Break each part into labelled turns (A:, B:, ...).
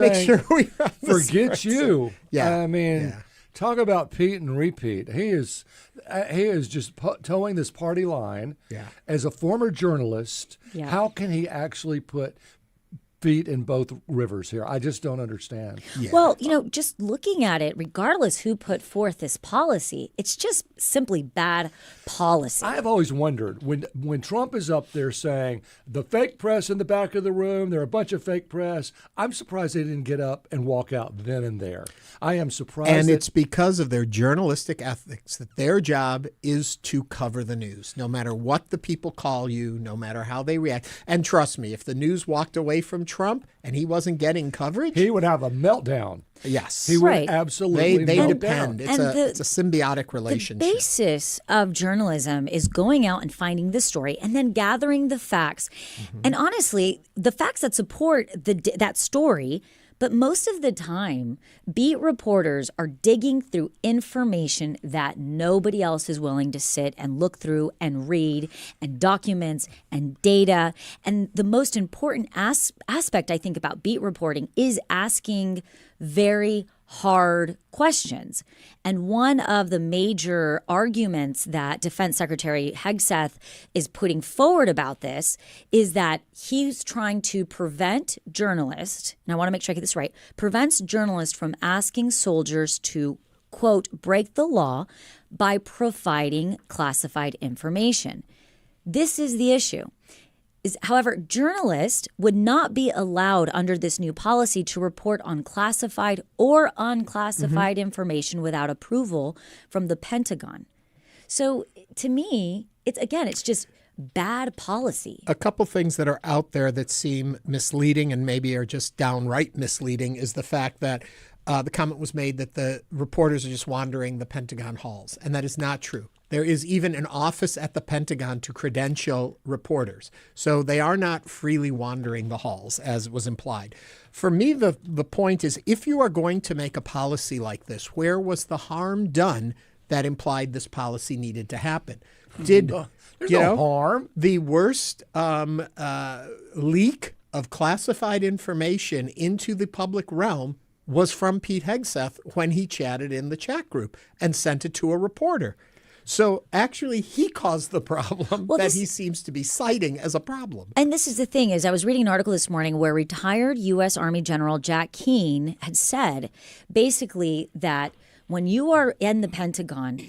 A: Make sure we
B: forget you.
A: Yeah.
B: I mean, talk about Pete and repeat. He is just towing this party line.
A: Yeah.
B: As a former journalist, how can he actually put feet in both rivers here? I just don't understand.
C: Yeah. Well, just looking at it, regardless who put forth this policy, it's just simply bad policy.
B: I have always wondered when Trump is up there saying the fake press in the back of the room, there are a bunch of fake press. I'm surprised they didn't get up and walk out then and there. I am surprised.
A: And it's because of their journalistic ethics that their job is to cover the news, no matter what the people call you, no matter how they react. And trust me, if the news walked away from Trump and he wasn't getting coverage,
B: he would have a meltdown.
A: Yes.
B: He would absolutely
A: They
B: melt
A: depend.
B: down.
A: It's a symbiotic relationship.
C: The basis of journalism is going out and finding the story and then gathering the facts. Mm-hmm. And honestly, the facts that support that story. But most of the time, beat reporters are digging through information that nobody else is willing to sit and look through and read, and documents and data. And the most important aspect, I think, about beat reporting is asking very hard questions. And one of the major arguments that Defense Secretary Hegseth is putting forward about this is that he's trying to prevent journalists, and I want to make sure I get this right, prevents journalists from asking soldiers to, quote, break the law by providing classified information. This is the issue. However, journalists would not be allowed under this new policy to report on classified or unclassified information without approval from the Pentagon. So to me, it's just bad policy.
A: A couple things that are out there that seem misleading and maybe are just downright misleading is the fact that the comment was made that the reporters are just wandering the Pentagon halls, and that is not true. There is even an office at the Pentagon to credential reporters. So they are not freely wandering the halls, as was implied. For me, the point is, if you are going to make a policy like this, where was the harm done that implied this policy needed to happen? There's no harm. The worst leak of classified information into the public realm was from Pete Hegseth when he chatted in the chat group and sent it to a reporter. So actually, he caused the problem that he seems to be citing as a problem.
C: And this is the thing, is I was reading an article this morning where retired U.S. Army General Jack Keane had said basically that when you are in the Pentagon,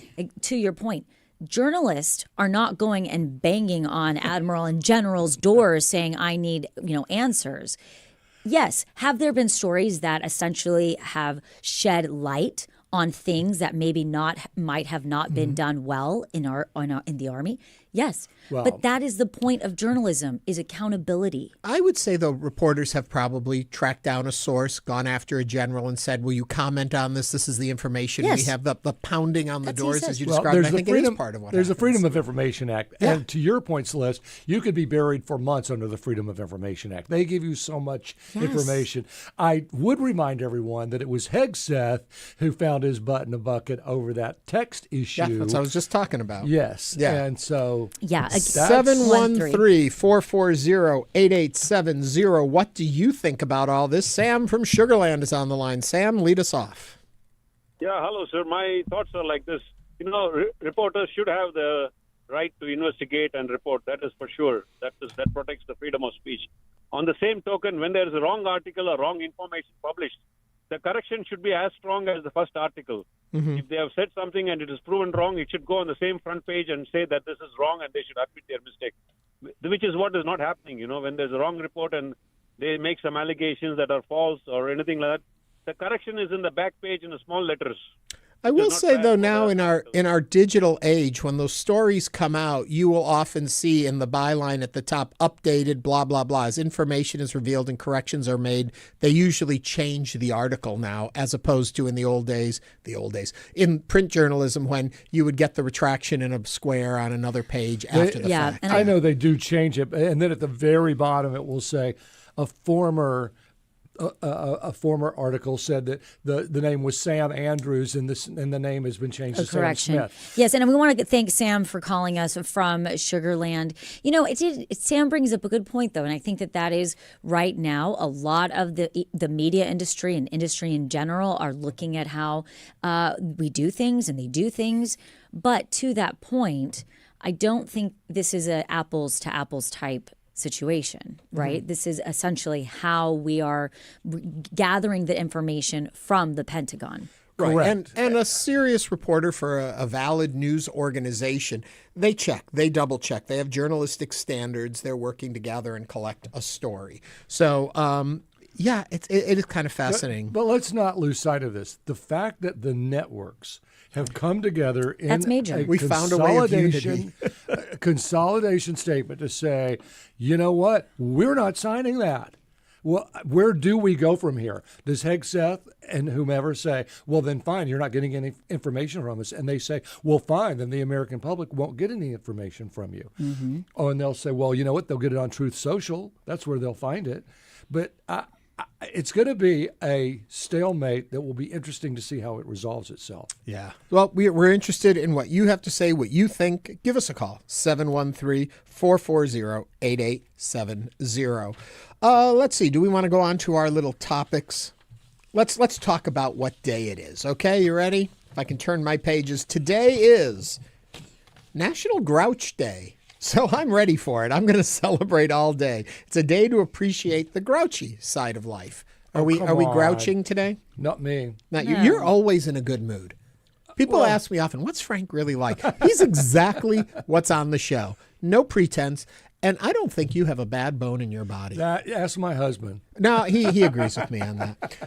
C: to your point, journalists are not going and banging on admiral and generals' doors saying, I need, answers. Yes, have there been stories that essentially have shed light on things that maybe might have not been done well in the Army? Yes. Well, but that is the point of journalism, is accountability.
A: I would say, though, reporters have probably tracked down a source, gone after a general and said, will you comment on this? This is the information.
C: Yes.
A: We have the pounding on the doors, as you described. I think it is part of what
B: There's
A: happens.
B: the Freedom of Information Act. Yeah. And to your point, Celeste, you could be buried for months under the Freedom of Information Act. They give you so much information. I would remind everyone that it was Hegseth who found his butt in a bucket over that text issue.
A: Yeah, that's what I was just talking about.
B: Yes. Yeah. And so...
C: Yeah.
A: 713-440-8870. What do you think about all this? Sam from Sugarland is on the line. Sam, lead us off.
D: Yeah, hello, sir. My thoughts are like this. Reporters should have the right to investigate and report. That is for sure. That protects the freedom of speech. On the same token, when there is a wrong article or wrong information published, the correction should be as strong as the first article. Mm-hmm. If they have said something and it is proven wrong, it should go on the same front page and say that this is wrong and they should admit their mistake, which is what is not happening. When there's a wrong report and they make some allegations that are false or anything like that, the correction is in the back page in the small letters.
A: I will say, though, now in our digital age, when those stories come out, you will often see in the byline at the top, updated, blah, blah, blah. As information is revealed and corrections are made, they usually change the article now, as opposed to in the old days, in print journalism, when you would get the retraction in a square on another page after the fact.
B: I know they do change it. And then at the very bottom, it will say, a former a former article said that the name was Sam Andrews, and the name has been changed to Sam Smith.
C: Yes, and we want to thank Sam for calling us from Sugarland. Sam brings up a good point, though, and I think that is right now. A lot of the media industry and industry in general are looking at how we do things and they do things. But to that point, I don't think this is an apples to apples type situation, right? Mm-hmm. This is essentially how we are gathering the information from the Pentagon.
A: Right.
B: Correct.
A: And a serious reporter for a valid news organization, they double check. They have journalistic standards. They're working to gather and collect a story. So, it is kind of fascinating.
B: But let's not lose sight of this. The fact that the networks have come together in
C: That's major.
A: We found a way of unity.
B: Consolidation statement to say, you know what, we're not signing that. Well, where do we go from here? Does Hegseth and whomever say, well, then fine, you're not getting any information from us? And they say, well, fine, then the American public won't get any information from you. Mm-hmm. Oh, and they'll say, well, you know what, they'll get it on Truth Social. That's where they'll find it. But it's going to be a stalemate that will be interesting to see how it resolves itself.
A: Yeah. Well, we're interested in what you have to say, what you think. Give us a call, 713-440-8870. Let's see. Do we want to go on to our little topics? Let's talk about what day it is. Okay, you ready? If I can turn my pages. Today is National Grouch Day. So I'm ready for it. I'm going to celebrate all day. It's a day to appreciate the grouchy side of life. Are we grouching today?
B: Not me.
A: Not you. You're always in a good mood. People ask me often, what's Frank really like? He's exactly what's on the show. No pretense. And I don't think you have a bad bone in your body.
B: Ask my husband.
A: No, he agrees with me on that.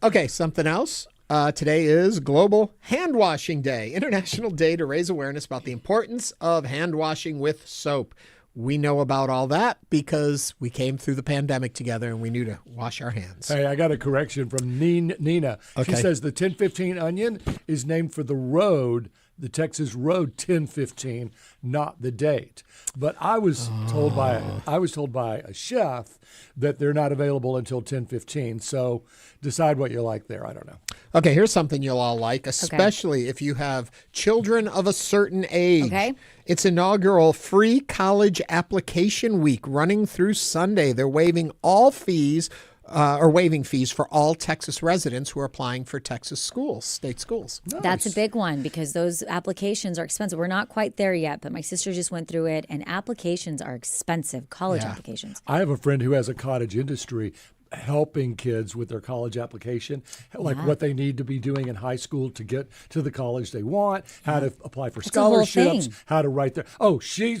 A: Okay, something else. Today is Global Hand Washing Day, International Day to raise awareness about the importance of hand washing with soap. We know about all that because we came through the pandemic together and we knew to wash our hands.
B: Hey, I got a correction from Nina.
A: Okay.
B: She says the 1015 Onion is named for the road, the Texas Road 1015, not the date. But I was told by a chef that they're not available until 10:15. So decide what you like there. I don't know.
A: Okay, here's something you'll all like, especially if you have children of a certain age.
C: Okay.
A: It's inaugural free college application week running through Sunday. They're waiving all fees. Waiving fees for all Texas residents who are applying for Texas schools, state schools.
B: Nice.
C: That's a big one because those applications are expensive. We're not quite there yet, but my sister just went through it, and applications are expensive, college applications.
B: I have a friend who has a cottage industry helping kids with their college application, like what they need to be doing in high school to get to the college they want, how to apply for scholarships, how to write their. Oh, she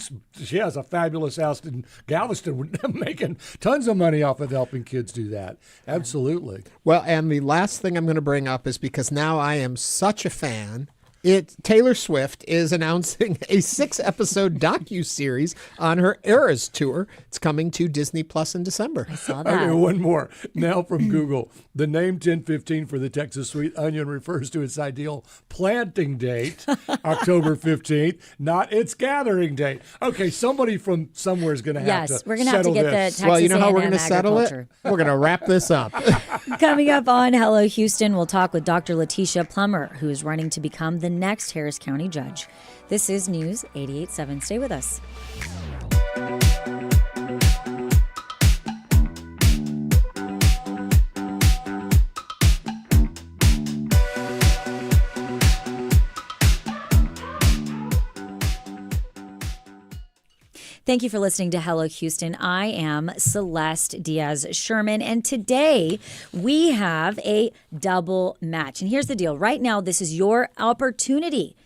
B: has a fabulous house in Galveston, making tons of money off of helping kids do that. Absolutely.
A: Well, and the last thing I'm going to bring up is because now I am such a fan. Taylor Swift is announcing a 6-episode docuseries on her Eras tour. It's coming to Disney Plus in December.
C: I saw that.
B: Okay, one more. Now from Google. The name 1015 for the Texas sweet onion refers to its ideal planting date, October 15th, not its gathering date. Okay, somebody from somewhere is going to have to
C: Yes, we're going to have to get
B: this.
C: the Texas
A: Well, you know how we're
C: A&M
A: going to settle it?
C: agriculture.
A: We're going to wrap this up.
C: Coming up on Hello Houston, we'll talk with Dr. Letitia Plummer, who is running to become the next Harris County judge. This is News 88.7. Stay with us. Thank you for listening to Hello Houston. I am Celeste Diaz-Sherman, and today we have a double match. And here's the deal. Right now, this is your opportunity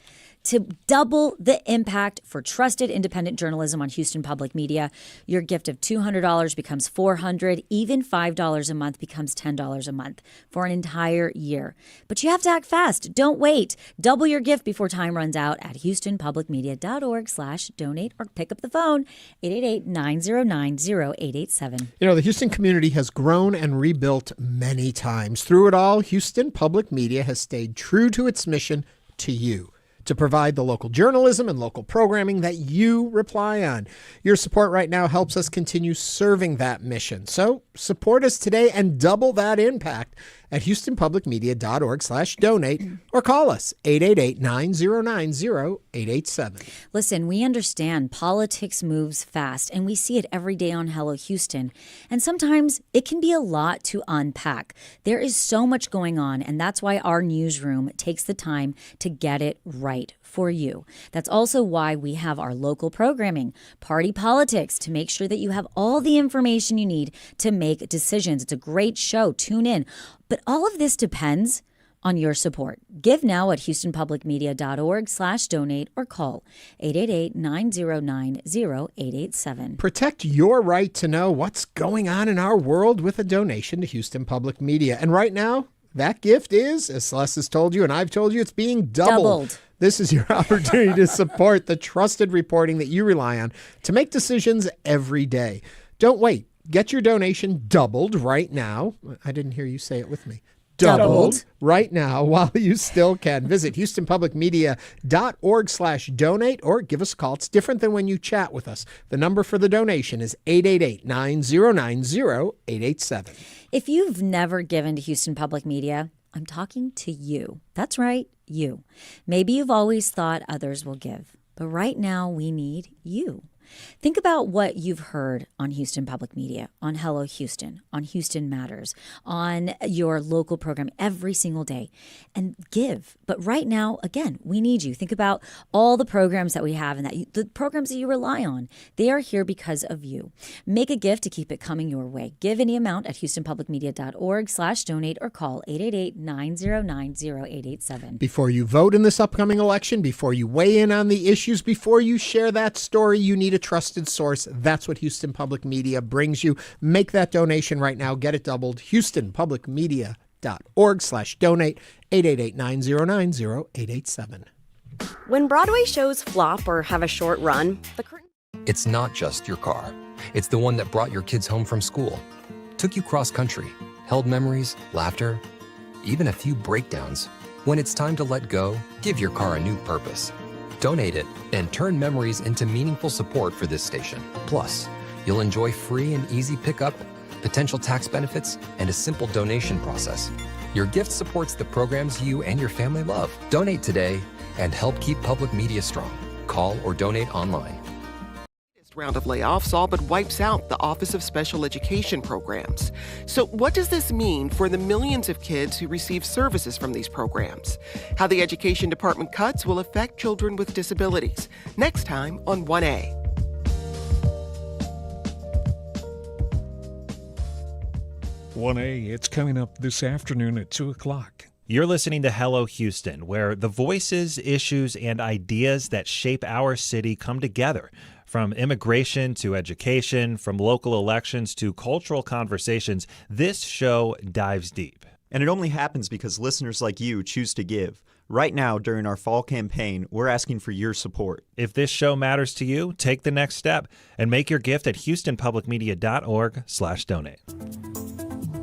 C: to double the impact for trusted independent journalism on Houston Public Media. Your gift of $200 becomes $400, even $5 a month becomes $10 a month for an entire year. But you have to act fast. Don't wait. Double your gift before time runs out at houstonpublicmedia.org/donate or pick up the phone, 888-909-0887.
A: You know, the Houston community has grown and rebuilt many times. Through it all, Houston Public Media has stayed true to its mission to you. to provide the local journalism and local programming that you rely on. Your support right now helps us continue serving that mission. So support us today and double that impact at houstonpublicmedia.org/donate or call us 888-909-0887.
C: Listen, we understand politics moves fast, and we see it every day on Hello Houston. And sometimes it can be a lot to unpack. There is so much going on, and that's why our newsroom takes the time to get it right for you. That's also why we have our local programming, Party Politics, to make sure that you have all the information you need to make decisions. It's a great show. Tune in. But all of this depends on your support. Give now at houstonpublicmedia.org/donate or call 888-909-0887.
A: Protect your right to know what's going on in our world with a donation to Houston Public Media. And right now, that gift is, as Celeste has told you and I've told you, it's being doubled. This is your opportunity to support the trusted reporting that you rely on to make decisions every day. Don't wait. Get your donation doubled right now. I didn't hear you say it with me. Doubled right now while you still can. Visit houstonpublicmedia.org/donate or give us a call. It's different than when you chat with us. The number for the donation is 888-909-0887.
C: If you've never given to Houston Public Media, I'm talking to you. That's right, you. Maybe you've always thought others will give, but right now we need you. Think about what you've heard on Houston Public Media, on Hello Houston, on Houston Matters, on your local program every single day, and give. But right now, again, we need you. Think about all the programs that we have and the programs that you rely on. They are here because of you. Make a gift to keep it coming your way. Give any amount at houstonpublicmedia.org/donate or call 888-909-0887.
A: Before you vote in this upcoming election, before you weigh in on the issues, before you share that story, you need a trusted source. That's what Houston Public Media brings you. Make that donation right now. Get it doubled. houstonpublicmedia.org/donate, 888-909-0887.
E: When Broadway shows flop or have a short run, the curtain...
F: It's not just your car. It's the one that brought your kids home from school, took you cross-country, held memories, laughter, even a few breakdowns. When it's time to let go, give your car a new purpose. Donate it and turn memories into meaningful support for this station. Plus, you'll enjoy free and easy pickup, potential tax benefits, and a simple donation process. Your gift supports the programs you and your family love. Donate today and help keep public media strong. Call or donate online.
G: Round of layoffs all but wipes out the Office of Special Education programs. So what does this mean for the millions of kids who receive services from these programs? How the Education Department cuts will affect children with disabilities. Next time on 1A.
H: 1A, it's coming up this afternoon at 2 o'clock.
I: You're listening to Hello Houston, where the voices, issues, and ideas that shape our city come together. From immigration to education, from local elections to cultural conversations, this show dives deep.
J: And it only happens because listeners like you choose to give. Right now, during our fall campaign, we're asking for your support.
I: If this show matters to you, take the next step and make your gift at houstonpublicmedia.org/donate.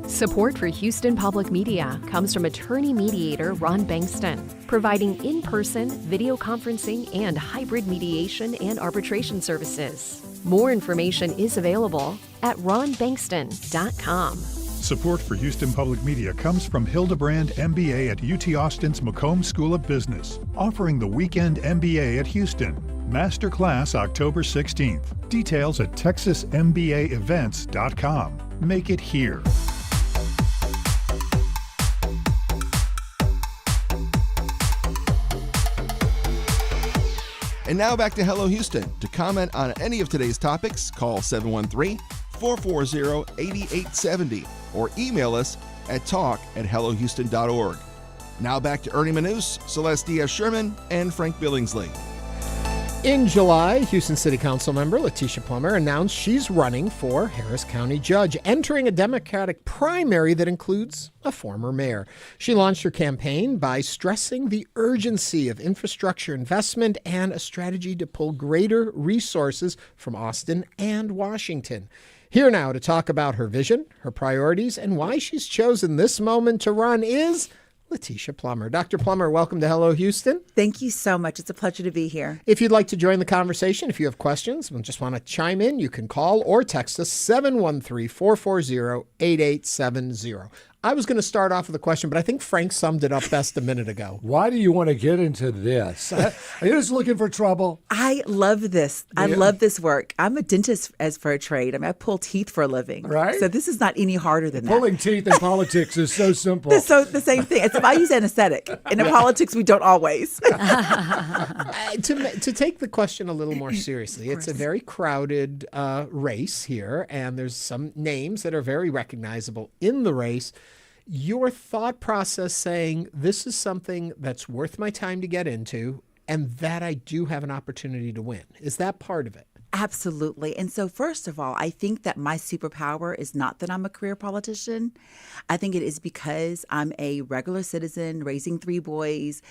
K: Support for Houston Public Media comes from attorney mediator Ron Bankston, providing in-person, video conferencing, and hybrid mediation and arbitration services. More information is available at ronbankston.com.
L: Support for Houston Public Media comes from Hildebrand MBA at UT Austin's McComb School of Business, offering the Weekend MBA at Houston. Masterclass October 16th. Details at texasmbaevents.com. Make it here.
M: And now back to Hello Houston. To comment on any of today's topics, call 713-440-8870 or email us at talk@hellohouston.org. Now back to Ernie Manous, Celeste Diaz-Sherman, and Frank Billingsley.
A: In July, Houston City Council member Letitia Plummer announced she's running for Harris County Judge, entering a Democratic primary that includes a former mayor. She launched her campaign by stressing the urgency of infrastructure investment and a strategy to pull greater resources from Austin and Washington. Here now to talk about her vision, her priorities, and why she's chosen this moment to run is Letitia Plummer. Dr. Plummer, welcome to Hello Houston.
N: Thank you so much. It's a pleasure to be here.
A: If you'd like to join the conversation, if you have questions and just want to chime in, you can call or text us 713-440-8870. I was going to start off with a question, but I think Frank summed it up best a minute ago.
B: Why do you want to get into this? Are you just looking for trouble?
N: I love this. I love this work. I'm a dentist as for a trade. I pull teeth for a living.
B: Right.
N: So this is not any harder than that.
B: Pulling teeth in politics is so simple.
N: So the same thing. It's I use anesthetic. And in politics, we don't always.
A: To take the question a little more seriously, it's a very crowded race here, and there's some names that are very recognizable in the race. Your thought process saying this is something that's worth my time to get into and that I do have an opportunity to win. Is that part of it?
N: Absolutely. And so first of all, I think that my superpower is not that I'm a career politician. I think it is because I'm a regular citizen raising 3 boys,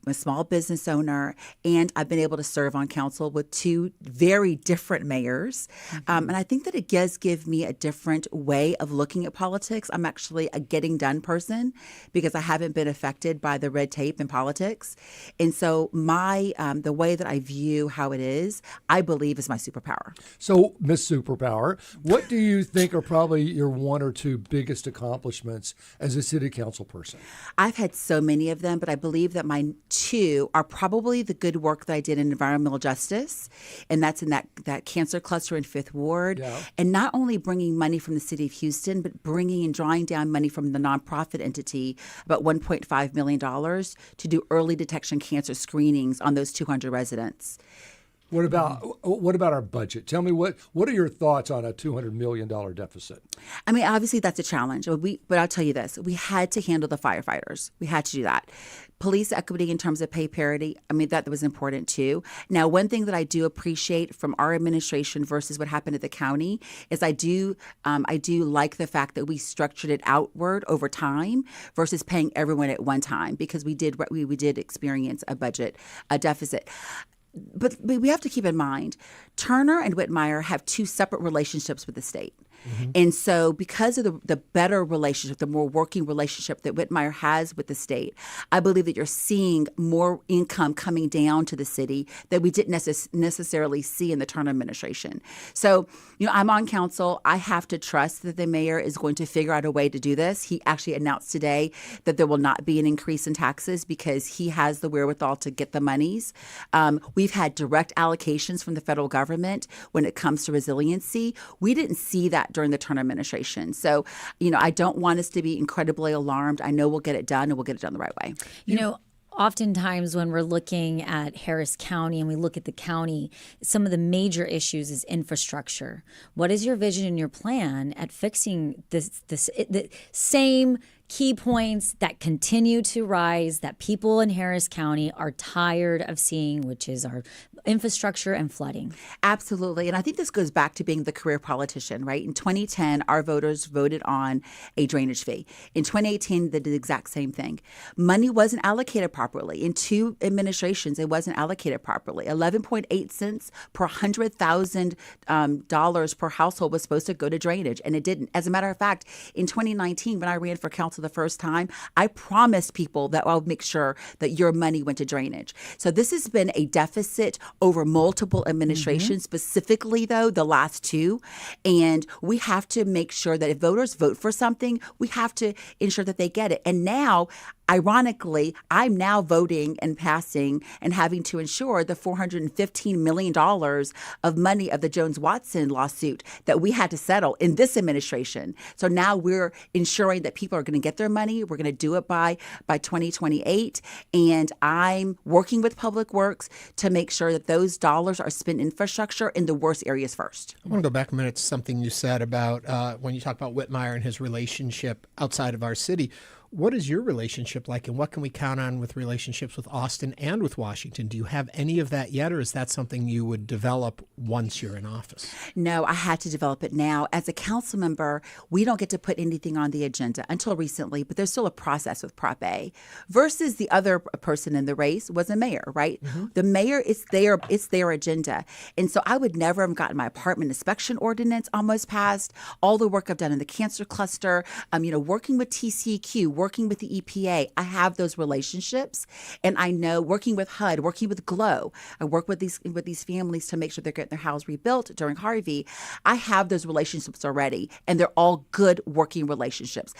N: a small business owner, and I've been able to serve on council with 2 very different mayors. And I think that it does give me a different way of looking at politics. I'm actually a getting done person because I haven't been affected by the red tape in politics. And so the way that I view how it is, I believe is my superpower.
B: So, Miss Superpower, what do you think are probably your 1 or 2 biggest accomplishments as a city council person?
N: I've had so many of them, but I believe that my 2 are probably the good work that I did in environmental justice, and that's in that cancer cluster in 5th Ward, and not only bringing money from the city of Houston, but bringing and drawing down money from the nonprofit entity, about $1.5 million, to do early detection cancer screenings on those 200 residents.
B: What about our budget? Tell me what are your thoughts on a $200 million deficit?
N: Obviously that's a challenge. But I'll tell you this: we had to handle the firefighters. We had to do that. Police equity in terms of pay parity. That was important too. Now, one thing that I do appreciate from our administration versus what happened at the county is I do like the fact that we structured it outward over time versus paying everyone at one time, because we did experience a deficit. But we have to keep in mind, Turner and Whitmire have 2 separate relationships with the state. Mm-hmm. And so because of the better relationship, the more working relationship that Whitmire has with the state, I believe that you're seeing more income coming down to the city that we didn't necessarily see in the Turner administration. So, I'm on council. I have to trust that the mayor is going to figure out a way to do this. He actually announced today that there will not be an increase in taxes because he has the wherewithal to get the monies. We've had direct allocations from the federal government when it comes to resiliency. We didn't see that during the Turner administration. So, I don't want us to be incredibly alarmed. I know we'll get it done, and we'll get it done the right way.
C: Oftentimes when we're looking at Harris County and we look at the county, some of the major issues is infrastructure. What is your vision and your plan at fixing the same key points that continue to rise that people in Harris County are tired of seeing, which is our infrastructure and flooding?
N: Absolutely. And I think this goes back to being the career politician, right? In 2010, our voters voted on a drainage fee. In 2018, they did the exact same thing. Money wasn't allocated properly. In 2 administrations, it wasn't allocated properly. 11.8 cents per $100,000 per household was supposed to go to drainage, and it didn't. As a matter of fact, in 2019, when I ran for council the first time, I promised people that I'll make sure that your money went to drainage. So this has been a deficit over multiple administrations, specifically, though, the last 2. And we have to make sure that if voters vote for something, we have to ensure that they get it. And now, ironically, I'm now voting and passing and having to ensure the $415 million of money of the Jones-Watson lawsuit that we had to settle in this administration. So now we're ensuring that people are going to get their money. We're going to do it by 2028. And I'm working with Public Works to make sure that those dollars are spent in infrastructure in the worst areas first.
A: I want to go back a minute to something you said about when you talk about Whitmire and his relationship outside of our city. What is your relationship like, and what can we count on with relationships with Austin and with Washington? Do you have any of that yet, or is that something you would develop once you're in office?
N: No, I had to develop it now. As a council member, we don't get to put anything on the agenda until recently, but there's still a process with Prop A. Versus the other person in the race was a mayor, right? Mm-hmm. The mayor, it's their agenda. And so I would never have gotten my apartment inspection ordinance almost passed, all the work I've done in the cancer cluster, working with TCEQ, working with the EPA, I have those relationships, and I know working with HUD, working with GLOW, I work with these families to make sure they're getting their house rebuilt during Harvey. I have those relationships already, and they're all good working relationships.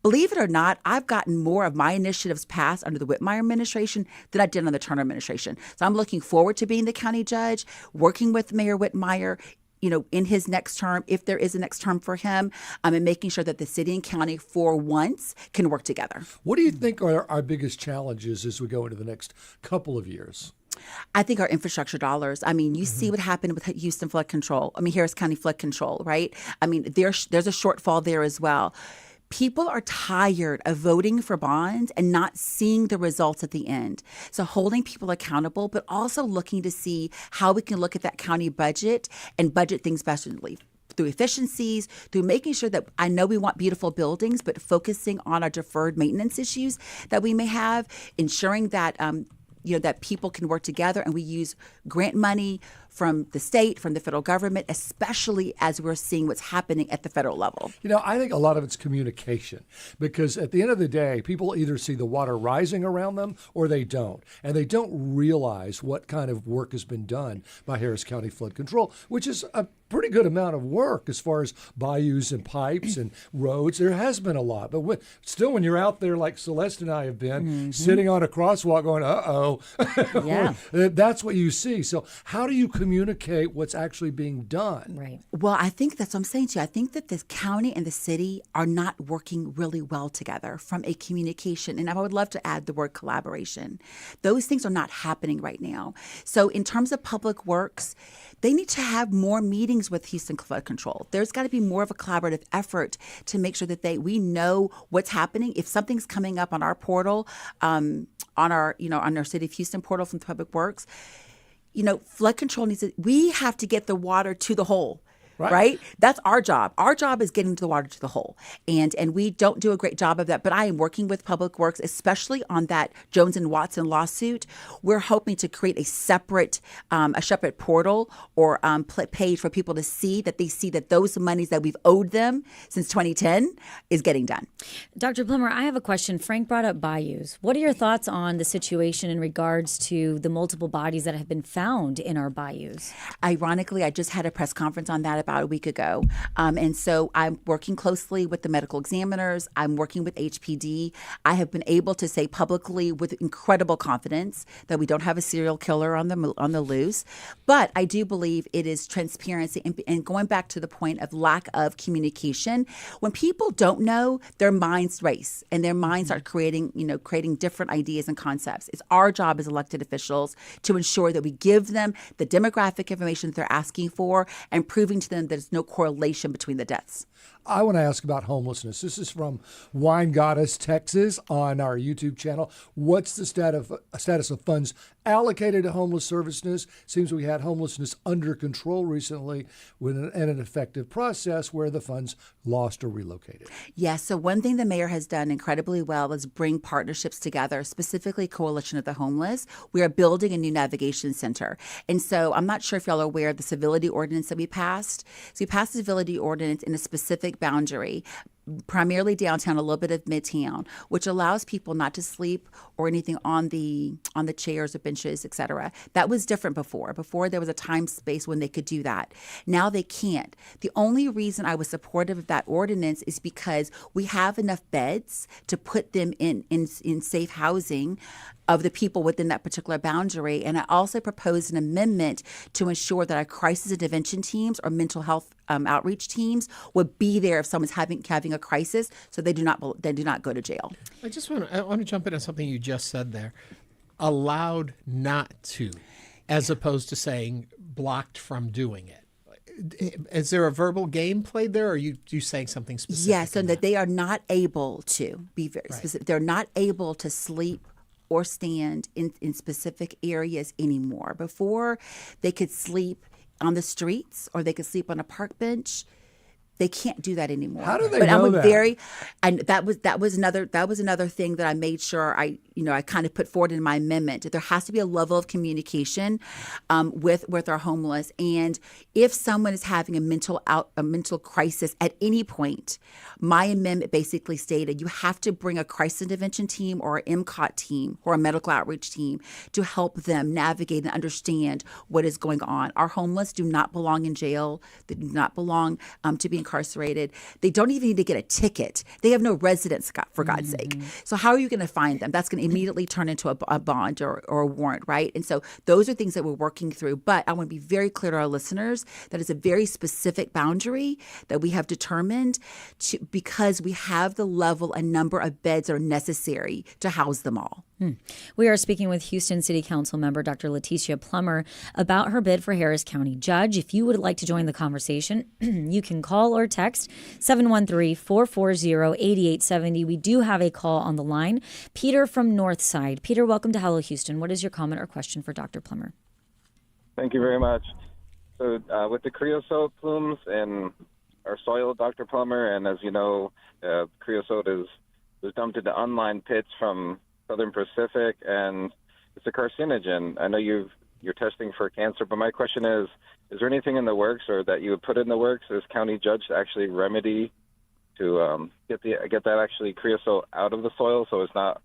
N: Believe it or not, I've gotten more of my initiatives passed under the Whitmire administration than I did on the Turner administration. So I'm looking forward to being the county judge, working with Mayor Whitmire, in his next term, if there is a next term for him, and making sure that the city and county for once can work together.
B: What do you think are our biggest challenges as we go into the next couple of years?
N: I think our infrastructure dollars. I mean, you see what happened with Houston flood control. Harris County flood control, right? I mean, there's a shortfall there as well. People are tired of voting for bonds and not seeing the results at the end. So holding people accountable, but also looking to see how we can look at that county budget and budget things efficiently through efficiencies, through making sure that I know we want beautiful buildings, but focusing on our deferred maintenance issues that we may have, ensuring that that people can work together, and we use grant money from the state, from the federal government, especially as we're seeing what's happening at the federal level.
B: I think a lot of it's communication, because at the end of the day, people either see the water rising around them or they don't. And they don't realize what kind of work has been done by Harris County Flood Control, which is a pretty good amount of work as far as bayous and pipes and roads. There has been a lot. But still, when you're out there like Celeste and I have been, sitting on a crosswalk going, uh-oh,
C: yeah.
B: That's what you see. So how do you communicate what's actually being done?
C: Right.
N: Well, I think that's what I'm saying to you. I think that the county and the city are not working really well together from a communication. And I would love to add the word collaboration. Those things are not happening right now. So in terms of public works, they need to have more meetings with Houston Flood Control. There's got to be more of a collaborative effort to make sure that we know what's happening. If something's coming up on our portal, on our City of Houston portal from Public Works, flood control we have to get the water to the hole. Right? That's our job. Our job is getting the water to the hole. And we don't do a great job of that. But I am working with Public Works, especially on that Jones and Watson lawsuit. We're hoping to create a separate portal or page for people to see that those monies that we've owed them since 2010 is getting done.
C: Dr. Plummer, I have a question. Frank brought up bayous. What are your thoughts on the situation in regards to the multiple bodies that have been found in our bayous?
N: Ironically, I just had a press conference on that about a week ago. And so I'm working closely with the medical examiners. I'm working with HPD. I have been able to say publicly with incredible confidence that we don't have a serial killer on the loose. But I do believe it is transparency. And going back to the point of lack of communication, when people don't know, their minds race and their minds are creating different ideas and concepts. It's our job as elected officials to ensure that we give them the demographic information that they're asking for and proving to them there's no correlation between the deaths.
B: I want to ask about homelessness. This is from Wine Goddess, Texas, on our YouTube channel. What's the status of funds allocated to homeless services? Seems we had homelessness under control recently and an effective process where the funds lost or relocated.
N: Yes. So one thing the mayor has done incredibly well is bring partnerships together, specifically Coalition of the Homeless. We are building a new navigation center. And so I'm not sure if y'all are aware of the civility ordinance that we passed. So we passed the civility ordinance in a specific boundary, primarily downtown, a little bit of midtown, which allows people not to sleep or anything on the chairs or benches, et cetera. That was different before. Before there was a time space when they could do that. Now they can't. The only reason I was supportive of that ordinance is because we have enough beds to put them in safe housing of the people within that particular boundary. And I also proposed an amendment to ensure that our crisis intervention teams or mental health outreach teams would be there if someone's having a crisis, so they do not go to jail.
A: I want to jump into something you just said there. Allowed not to, as opposed to saying blocked from doing it. Is there a verbal game played there, or are you saying something specific?
N: Yes, so that they are not able to be very specific. They're not able to sleep or stand in specific areas anymore. Before, they could sleep on the streets or they could sleep on a park bench. They can't do that anymore.
B: How do they know that?
N: And that was another thing that I made sure I I kind of put forward in my amendment that there has to be a level of communication with our homeless. And if someone is having a mental crisis at any point, my amendment basically stated you have to bring a crisis intervention team or an MCOT team or a medical outreach team to help them navigate and understand what is going on. Our homeless do not belong in jail. They do not belong to be incarcerated. They don't even need to get a ticket. They have no residence, for God's sake. So how are you going to find them? That's going to immediately turn into a bond or a warrant, right? And so those are things that we're working through. But I want to be very clear to our listeners that is a very specific boundary that we have determined because we have the level and number of beds that are necessary to house them all.
C: We are speaking with Houston City Council member Dr. Letitia Plummer about her bid for Harris County Judge. If you would like to join the conversation, you can call or text 713-440-8870. We do have a call on the line. Peter from Northside. Peter, welcome to Hello Houston. What is your comment or question for Dr. Plummer?
O: Thank you very much. So with the creosote plumes in our soil, Dr. Plummer, and as you know, creosote is dumped into unlined pits from Southern Pacific, and it's a carcinogen. I know you're testing for cancer, but my question is there anything in the works or that you would put in the works as county judge to actually remedy to get that actually creosote out of the soil so it's not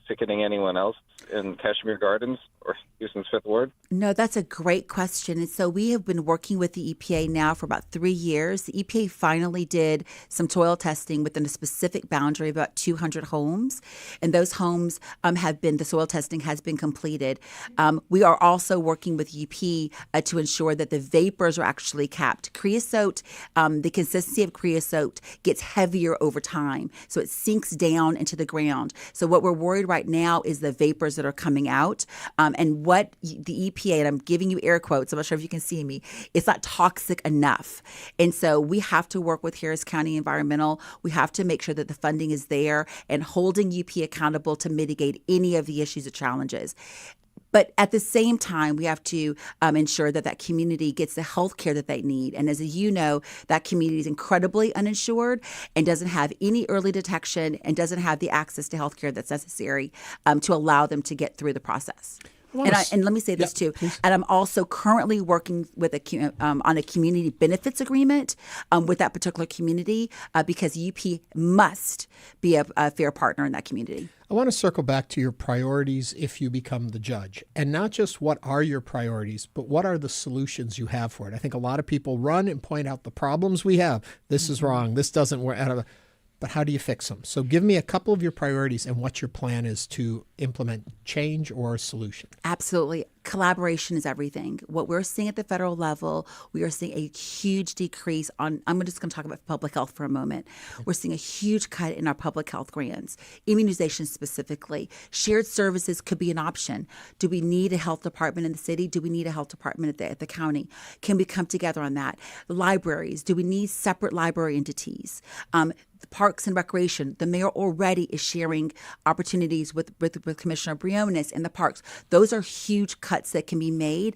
O: sickening anyone else in Kashmir Gardens or Houston's Fifth Ward?
N: No, that's a great question. And so we have been working with the EPA now for about 3 years. The EPA finally did some soil testing within a specific boundary of about 200 homes. And those homes the soil testing has been completed. We are also working with UP to ensure that the vapors are actually capped. Creosote, the consistency of creosote gets heavier over time. So it sinks down into the ground. So what we're worried right now is the vapors that are coming out. And what the EPA, and I'm giving you air quotes, I'm not sure if you can see me, it's not toxic enough. And so we have to work with Harris County Environmental. We have to make sure that the funding is there and holding UP accountable to mitigate any of the issues or challenges. But at the same time, we have to ensure that community gets the health care that they need. And as you know, that community is incredibly uninsured and doesn't have any early detection and doesn't have the access to health care that's necessary to allow them to get through the process. And let me say this too. Please. And I'm also currently working with on a community benefits agreement with that particular community because UP must be a fair partner in that community.
A: I want to circle back to your priorities if you become the judge, and not just what are your priorities, but what are the solutions you have for it. I think a lot of people run and point out the problems we have. This is wrong. This doesn't work. But how do you fix them? So give me a couple of your priorities and what your plan is to implement change or solution.
N: Absolutely. Collaboration is everything. What we're seeing at the federal level, we are seeing a huge decrease I'm just going to talk about public health for a moment. We're seeing a huge cut in our public health grants, immunization specifically. Shared services could be an option. Do we need a health department in the city? Do we need a health department at the county? Can we come together on that? The libraries, do we need separate library entities? The Parks and Recreation, the mayor already is sharing opportunities with Commissioner Briones in the parks. Those are huge cuts that can be made,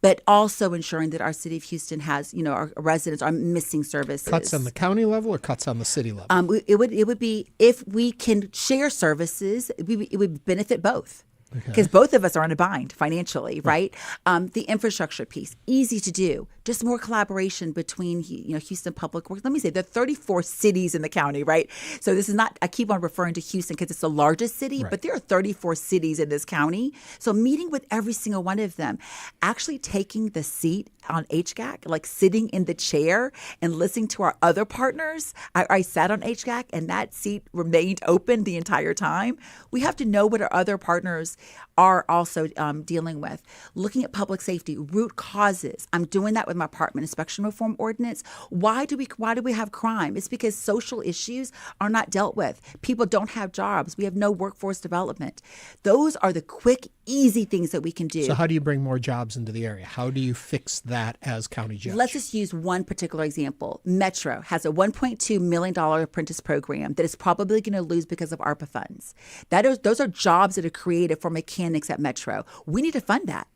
N: but also ensuring that our city of Houston has, our residents are missing services.
A: Cuts on the county level or cuts on the city level?
N: It would be if we can share services, it would benefit both. Because both of us are in a bind financially, right? The infrastructure piece, easy to do. Just more collaboration between, Houston Public Works. Let me say, there are 34 cities in the county, right? So this is not, I keep on referring to Houston because it's the largest city, but there are 34 cities in this county. So meeting with every single one of them, actually taking the seat on HGAC, like sitting in the chair and listening to our other partners. I sat on HGAC and that seat remained open the entire time. We have to know what our other partners are also dealing with. Looking at public safety, root causes. I'm doing that with my apartment inspection reform ordinance. Why do we have crime? It's because social issues are not dealt with. People don't have jobs. We have no workforce development. Those are the quick, easy things that we can do.
A: So how do you bring more jobs into the area? How do you fix that as county judge?
N: Let's just use one particular example. Metro has a $1.2 million apprentice program that is probably going to lose because of ARPA funds. Those are jobs that are created for mechanics at Metro. We need to fund that.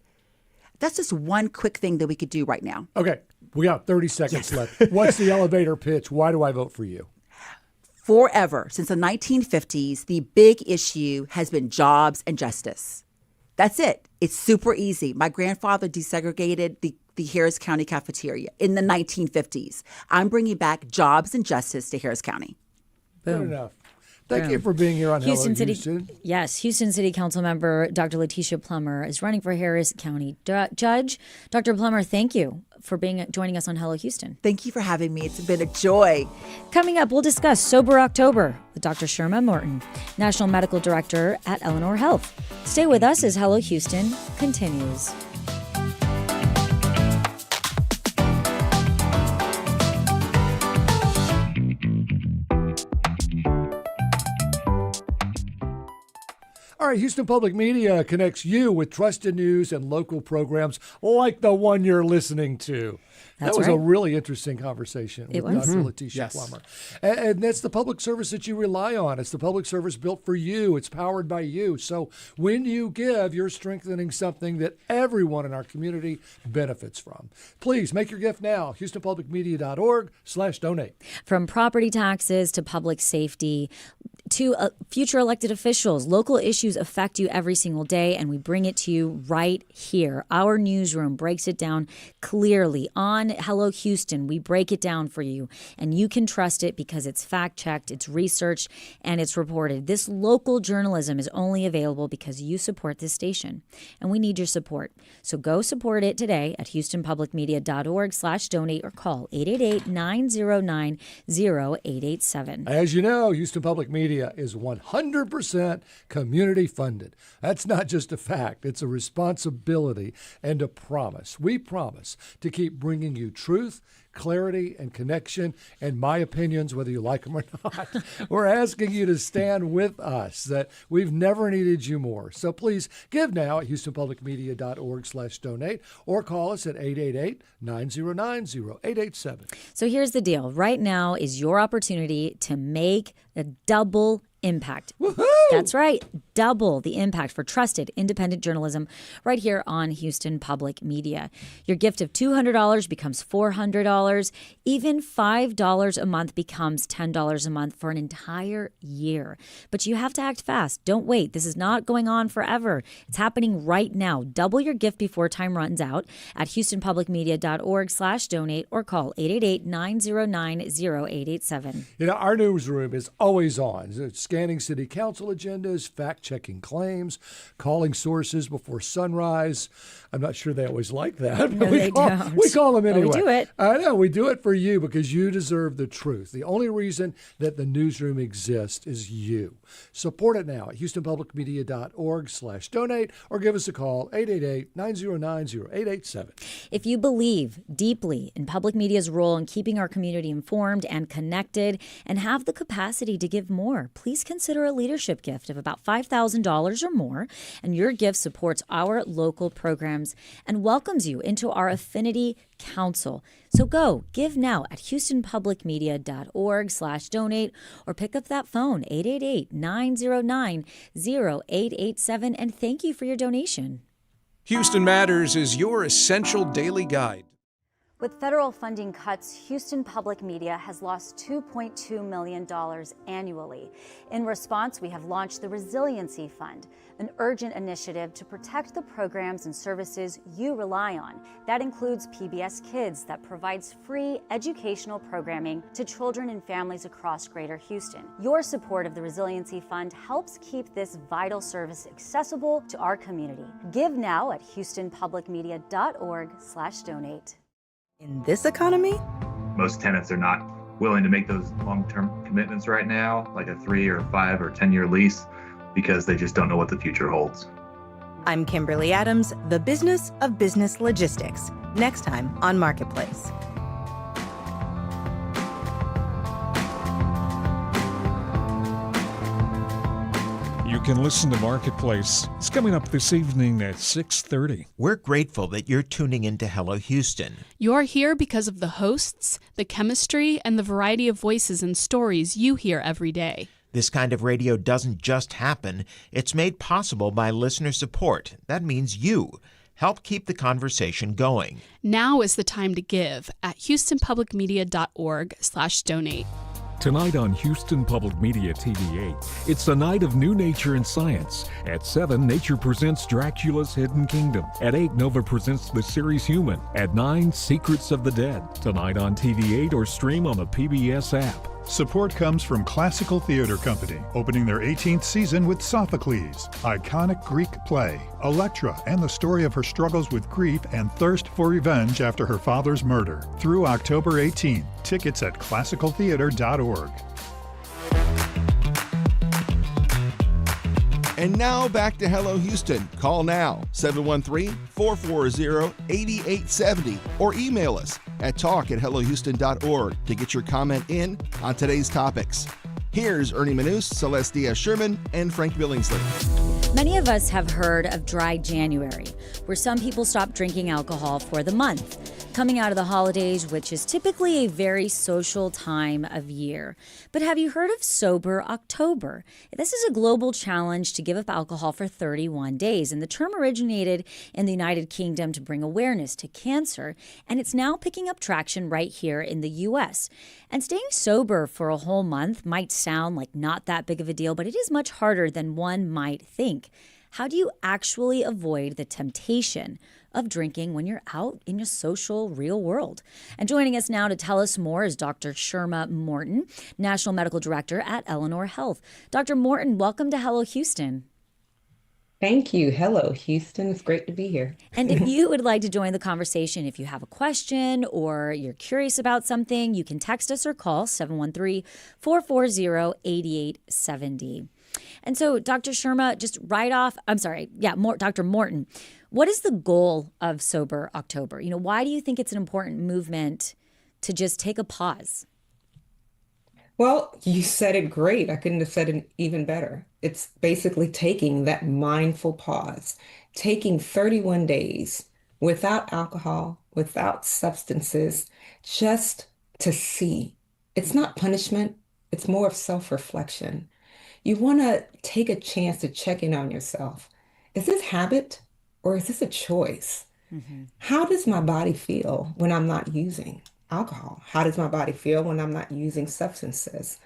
N: That's just one quick thing that we could do right now.
B: Okay, we got 30 seconds left. What's the elevator pitch? Why do I vote for you?
N: forever, since the 1950s, the big issue has been jobs and justice. That's it. It's super easy. My grandfather desegregated the Harris County cafeteria in the 1950s. I'm bringing back jobs and justice to Harris County.
B: Good enough. Thank you for being here on Hello Houston.
C: Yes, Houston City Council member Dr. Letitia Plummer is running for Harris County Judge. Dr. Plummer, thank you for joining us on Hello Houston.
N: Thank you for having me. It's been a joy.
C: Coming up, we'll discuss Sober October with Dr. Sherma Morton, National Medical Director at Eleanor Health. Stay with us as Hello Houston continues.
B: All right, Houston Public Media connects you with trusted news and local programs like the one you're listening to. That was a really interesting conversation with Dr. Letitia Plummer. And that's the public service that you rely on. It's the public service built for you. It's powered by you. So when you give, you're strengthening something that everyone in our community benefits from. Please make your gift now. HoustonPublicMedia.org/donate.
C: From property taxes to public safety to future elected officials, local issues affect you every single day, and we bring it to you right here. Our newsroom breaks it down clearly on Hello Houston. We break it down for you, and you can trust it because it's fact-checked, it's researched, and it's reported. This local journalism is only available because you support this station, and we need your support. So go support it today at HoustonPublicMedia.org/donate or call 888-909-0887.
B: As you know, Houston Public Media is 100% community funded. That's not just a fact, it's a responsibility and a promise. We promise to keep bringing you truth, clarity, and connection, and my opinions, whether you like them or not. We're asking you to stand with us, that we've never needed you more. So please give now at HoustonPublicMedia.org/donate or call us at 888-909-0887.
C: So here's the deal. Right now is your opportunity to make a double impact.
B: Woohoo!
C: That's right. Double the impact for trusted, independent journalism right here on Houston Public Media. Your gift of $200 becomes $400. Even $5 a month becomes $10 a month for an entire year. But you have to act fast. Don't wait. This is not going on forever. It's happening right now. Double your gift before time runs out at HoustonPublicMedia.org/donate or call 888-909-0887.
B: You know, our newsroom is always on. It's scanning city council agendas, fact-checking claims, calling sources before sunrise. I'm not sure they always like that.
C: No, they don't.
B: We call them anyway.
C: But we do it.
B: I know. We do it for you because you deserve the truth. The only reason that the newsroom exists is you. Support it now at HoustonPublicMedia.org/donate or give us a call, 888-909-0887.
C: If you believe deeply in public media's role in keeping our community informed and connected and have the capacity to give more, please consider a leadership gift of about $5,000 or more, and your gift supports our local programs and welcomes you into our Affinity Council. So go, give now at HoustonPublicMedia.org/donate or pick up that phone, 888-909-0887, and thank you for your donation.
H: Houston Matters is your essential daily guide.
P: With federal funding cuts, Houston Public Media has lost $2.2 million annually. In response, we have launched the Resiliency Fund, an urgent initiative to protect the programs and services you rely on. That includes PBS Kids, that provides free educational programming to children and families across Greater Houston. Your support of the Resiliency Fund helps keep this vital service accessible to our community. Give now at HoustonPublicMedia.org/donate.
Q: In this economy,
R: most tenants are not willing to make those long-term commitments right now, like a 3 or 5 or 10-year lease, because they just don't know what the future holds.
Q: I'm Kimberly Adams, the business of business logistics. Next time on Marketplace.
H: You can listen to Marketplace. It's coming up this evening at 6:30.
S: We're grateful that you're tuning into Hello Houston.
T: You're here because of the hosts, the chemistry, and the variety of voices and stories you hear every day.
S: This kind of radio doesn't just happen. It's made possible by listener support. That means you. Help keep the conversation going.
T: Now is the time to give at HoustonPublicMedia.org/donate.
H: Tonight on Houston Public Media TV 8, it's the night of new nature and science. At 7, Nature presents Dracula's Hidden Kingdom. At 8, Nova presents the series Human. At 9, Secrets of the Dead. Tonight on TV 8 or stream on the PBS app.
L: Support comes from Classical Theater Company, opening their 18th season with Sophocles, iconic Greek play, Electra, and the story of her struggles with grief and thirst for revenge after her father's murder. Through October 18th. Tickets at classicaltheater.org.
M: And now back to Hello Houston. Call now, 713-440-8870, or email us at talk@hellohouston.org to get your comment in on today's topics. Here's Ernie Manous, Celeste Diaz Sherman, and Frank Billingsley.
C: Many of us have heard of dry January, where some people stop drinking alcohol for the month. Coming out of the holidays, which is typically a very social time of year. But have you heard of Sober October? This is a global challenge to give up alcohol for 31 days. And the term originated in the United Kingdom to bring awareness to cancer. And it's now picking up traction right here in the U.S. And staying sober for a whole month might sound like not that big of a deal, but it is much harder than one might think. How do you actually avoid the temptation of drinking when you're out in your social real world? And joining us now to tell us more is Dr. Sherma Morton, National Medical Director at Eleanor Health. Dr. Morton, welcome to Hello Houston.
U: Thank you. Hello, Houston. It's great to be here.
C: And if you would like to join the conversation, if you have a question or you're curious about something, you can text us or call 713-440-8870. And so, Dr. Sherma, just right off, Dr. Morton, what is the goal of Sober October? Why do you think it's an important movement to just take a pause?
U: Well, you said it great. I couldn't have said it even better. It's basically taking that mindful pause, taking 31 days without alcohol, without substances, just to see. It's not punishment. It's more of self-reflection. You want to take a chance to check in on yourself. Is this habit or is this a choice? Mm-hmm. How does my body feel when I'm not using alcohol? How does my body feel when I'm not using substances?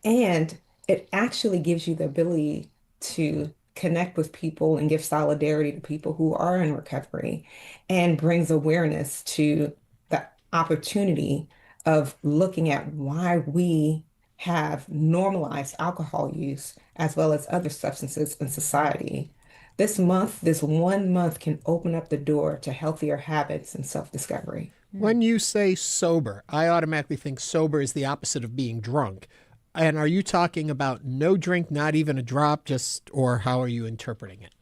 U: And it actually gives you the ability to connect with people and give solidarity to people who are in recovery, and brings awareness to the opportunity of looking at why we have normalized alcohol use as well as other substances in society. This 1 month can open up the door to healthier habits and self-discovery.
A: When you say sober, I automatically think sober is the opposite of being drunk. And are you talking about no drink, not even a drop, or how are you interpreting it?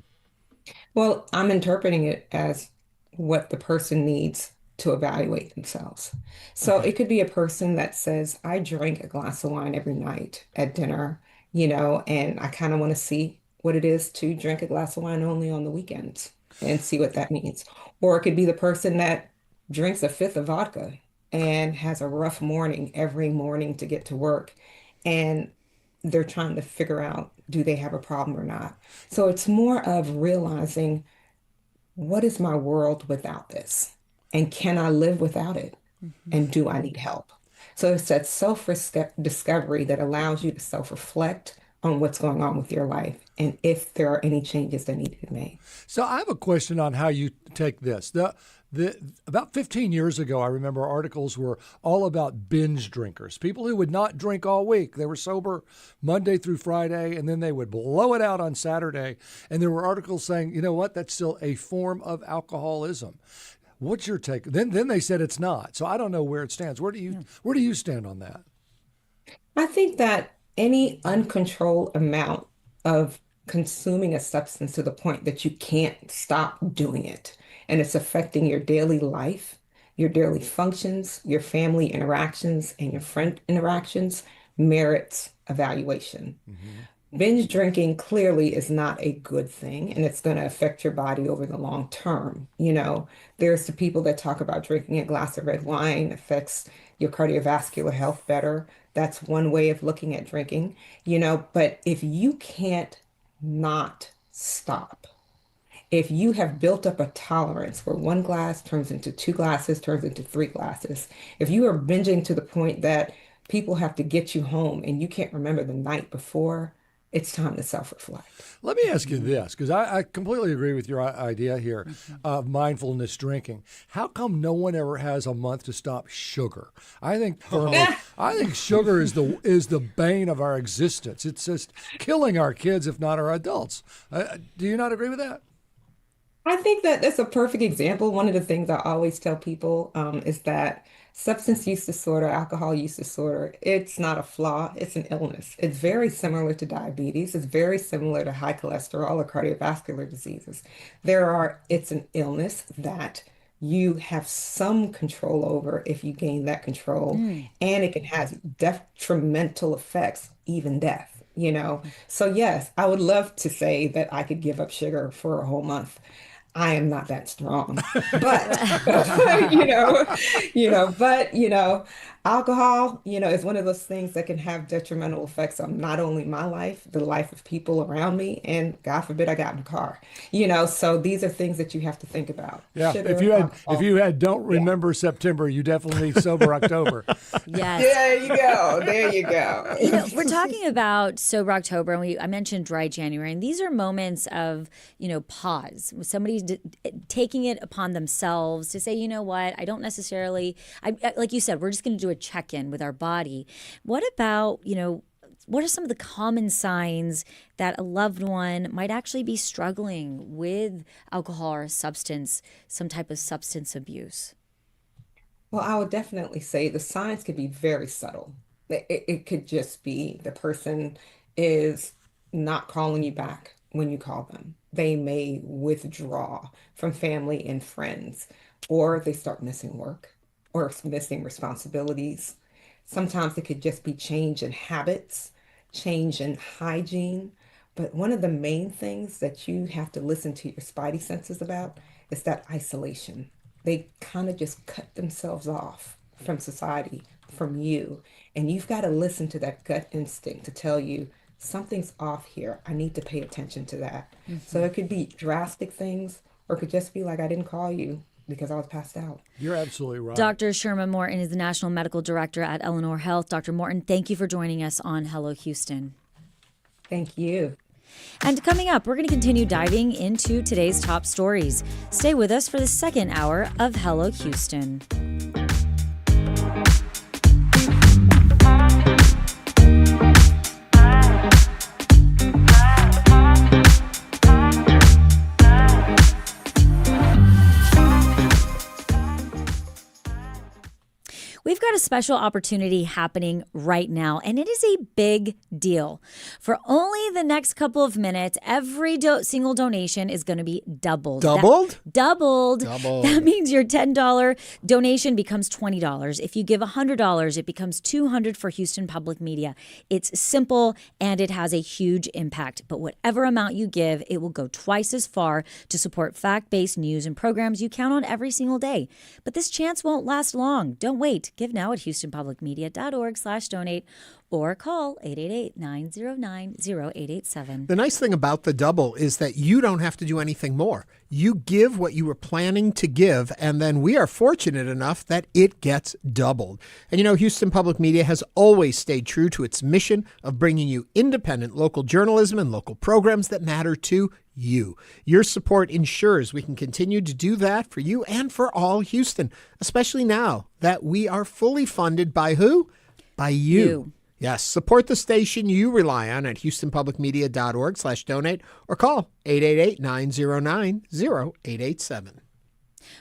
U: Well, I'm interpreting it as what the person needs to evaluate themselves. So it could be a person that says, I drink a glass of wine every night at dinner, and I kind of want to see what it is to drink a glass of wine only on the weekends and see what that means. Or it could be the person that drinks a fifth of vodka and has a rough morning every morning to get to work, and they're trying to figure out, do they have a problem or not? So it's more of realizing, what is my world without this? And can I live without it? Mm-hmm. And do I need help? So it's that self-discovery that allows you to self-reflect on what's going on with your life and if there are any changes that need to be made.
B: So I have a question on how you take this. About 15 years ago, I remember articles were all about binge drinkers, people who would not drink all week. They were sober Monday through Friday, and then they would blow it out on Saturday. And there were articles saying, you know what, that's still a form of alcoholism. What's your take? Then they said it's not. So I don't know where it stands. Where do you stand on that?
U: I think that any uncontrolled amount of consuming a substance to the point that you can't stop doing it, and it's affecting your daily life, your daily functions, your family interactions, and your friend interactions, merits evaluation. Mm-hmm. Binge drinking clearly is not a good thing, and it's going to affect your body over the long term. There's the people that talk about drinking a glass of red wine affects your cardiovascular health better. That's one way of looking at drinking, but if you can't not stop, if you have built up a tolerance where one glass turns into 2 glasses, turns into 3 glasses, if you are binging to the point that people have to get you home and you can't remember the night before, it's time to self-reflect.
B: Let me ask you this, because I completely agree with your idea here of mindfulness drinking. How come no one ever has a month to stop sugar? I think sugar is the bane of our existence. It's just killing our kids, if not our adults. Do you not agree with that?
U: I think that that's a perfect example. One of the things I always tell people is that substance use disorder, alcohol use disorder, it's not a flaw, it's an illness. It's very similar to diabetes. It's very similar to high cholesterol or cardiovascular diseases. It's an illness that you have some control over if you gain that control, and it can have detrimental effects, even death, So yes, I would love to say that I could give up sugar for a whole month. I am not that strong, but alcohol, is one of those things that can have detrimental effects on not only my life, the life of people around me, and God forbid I got in a car, so these are things that you have to think about.
B: Yeah.
U: Sugar,
B: if you don't remember September, you definitely need sober October.
C: Yes.
U: There you go.
C: We're talking about Sober October, and I mentioned Dry January, and these are moments of, pause. Somebody's taking it upon themselves to say, you know what, I don't necessarily, like you said, we're just going to do a check-in with our body. What about, what are some of the common signs that a loved one might actually be struggling with alcohol or some type of substance abuse?
U: Well, I would definitely say the signs could be very subtle. It could just be the person is not calling you back when you call them. They may withdraw from family and friends, or they start missing work or missing responsibilities. Sometimes it could just be change in habits, change in hygiene. But one of the main things that you have to listen to your spidey senses about is that isolation. They kind of just cut themselves off from society, from you. And you've got to listen to that gut instinct to tell you, something's off here. I need to pay attention to that. So it could be drastic things, or it could just be like, I didn't call you because I was passed out.
B: You're absolutely right.
C: Dr. Sherma Morton is the National Medical Director at Eleanor Health. Dr. Morton, thank you for joining us on Hello Houston.
U: Thank you.
C: And coming up, we're going to continue diving into today's top stories. Stay with us for the second hour of Hello Houston. We've got a special opportunity happening right now, and it is a big deal. For only the next couple of minutes, every single donation is going to be doubled.
A: Doubled?
C: Doubled. That means your $10 donation becomes $20. If you give $100, it becomes $200 for Houston Public Media. It's simple, and it has a huge impact. But whatever amount you give, it will go twice as far to support fact-based news and programs you count on every single day. But this chance won't last long. Don't wait. Give now at houstonpublicmedia.org/donate or call 888-909-0887.
A: The nice thing about the double is that you don't have to do anything more. You give what you were planning to give, and then we are fortunate enough that it gets doubled. And Houston Public Media has always stayed true to its mission of bringing you independent local journalism and local programs that matter to you. Your support ensures we can continue to do that for you and for all Houston, especially now that we are fully funded by who? By you. Yes, support the station you rely on at houstonpublicmedia.org/donate or call 888-909-0887.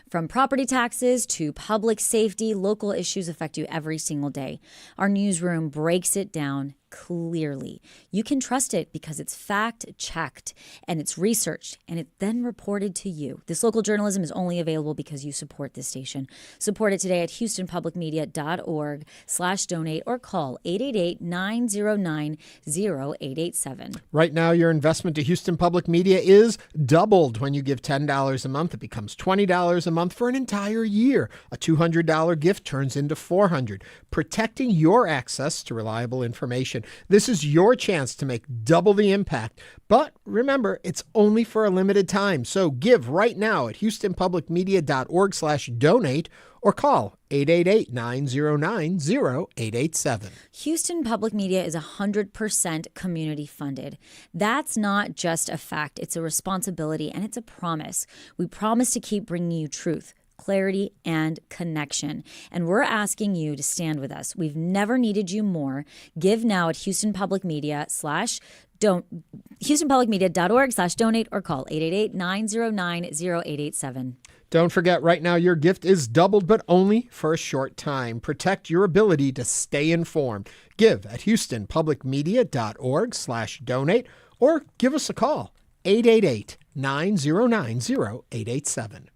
C: From property taxes to public safety, local issues affect you every single day. Our newsroom breaks it down clearly. You can trust it because it's fact-checked and it's researched and it's then reported to you. This local journalism is only available because you support this station. Support it today at houstonpublicmedia.org/donate or call 888-909-0887.
A: Right now, your investment to Houston Public Media is doubled. When you give $10 a month, it becomes $20 a month for an entire year. A $200 gift turns into $400. Protecting your access to reliable information. This is your chance to make double the impact. But remember, it's only for a limited time. So give right now at houstonpublicmedia.org/donate or call 888-909-0887.
C: Houston Public Media is 100% community funded. That's not just a fact, it's a responsibility and it's a promise. We promise to keep bringing you truth, clarity, and connection. And we're asking you to stand with us. We've never needed you more. Give now at HoustonPublicMedia.org/donate or call 888-909-0887.
A: Don't forget, right now your gift is doubled, but only for a short time. Protect your ability to stay informed. Give at HoustonPublicMedia.org/donate or give us a call, 888-909-0887.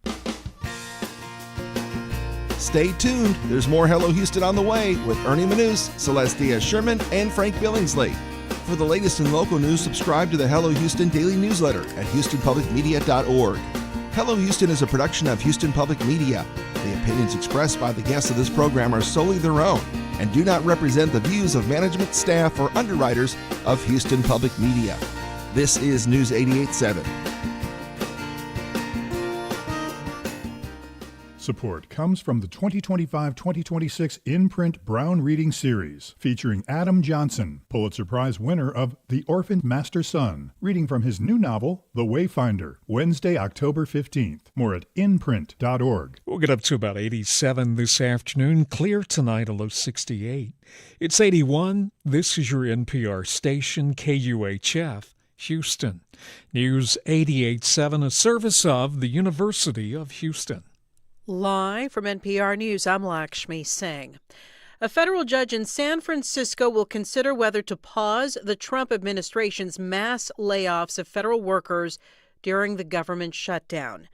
M: Stay tuned. There's more Hello Houston on the way with Ernie Manous, Celestia Sherman, and Frank Billingsley. For the latest in local news, subscribe to the Hello Houston daily newsletter at HoustonPublicMedia.org. Hello Houston is a production of Houston Public Media. The opinions expressed by the guests of this program are solely their own and do not represent the views of management, staff, or underwriters of Houston Public Media. This is News 88.7.
L: Support comes from the 2025-2026 In-Print Brown Reading Series, featuring Adam Johnson, Pulitzer Prize winner of The Orphaned Master Son, reading from his new novel, The Wayfinder, Wednesday, October 15th. More at inprint.org.
H: We'll get up to about 87 this afternoon. Clear tonight, a low 68. It's 81. This is your NPR station, KUHF, Houston. News 88.7, a service of the University of Houston.
D: Live from NPR News, I'm Lakshmi Singh. A federal judge in San Francisco will consider whether to pause the Trump administration's mass layoffs of federal workers during the government shutdown.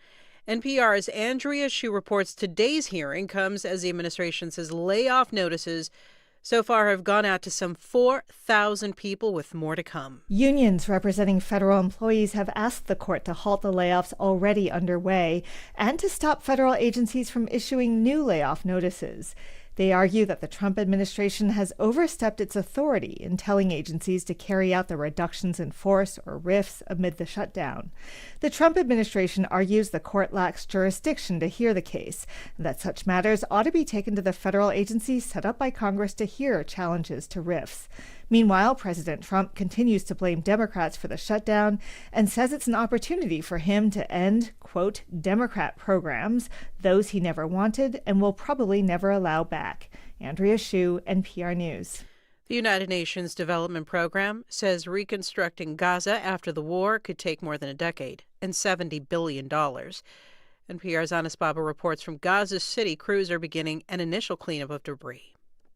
D: NPR's Andrea Hsu reports today's hearing comes as the administration says layoff notices so far have gone out to some 4,000 people, with more to come.
V: Unions representing federal employees have asked the court to halt the layoffs already underway and to stop federal agencies from issuing new layoff notices. They argue that the Trump administration has overstepped its authority in telling agencies to carry out the reductions in force or RIFs amid the shutdown. The Trump administration argues the court lacks jurisdiction to hear the case, and that such matters ought to be taken to the federal agency set up by Congress to hear challenges to RIFs. Meanwhile, President Trump continues to blame Democrats for the shutdown and says it's an opportunity for him to end, quote, Democrat programs, those he never wanted and will probably never allow back. Andrea Hsu, NPR News.
D: The United Nations Development Program says reconstructing Gaza after the war could take more than a decade and $70 billion. NPR's Anas Baba reports from Gaza City, crews are beginning an initial cleanup of debris.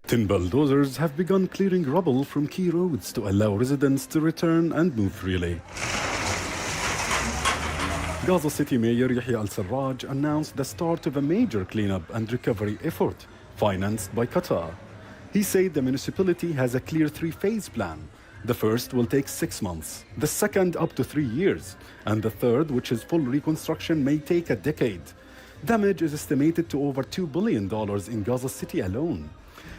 W: 10 bulldozers have begun clearing rubble from key roads to allow residents to return and move freely. Gaza City Mayor Yahya al-Sarraj announced the start of a major cleanup and recovery effort, financed by Qatar. He said the municipality has a clear three-phase plan. The first will take 6 months, the second up to 3 years, and the third, which is full reconstruction, may take a decade. Damage is estimated to over $2 billion in Gaza City alone.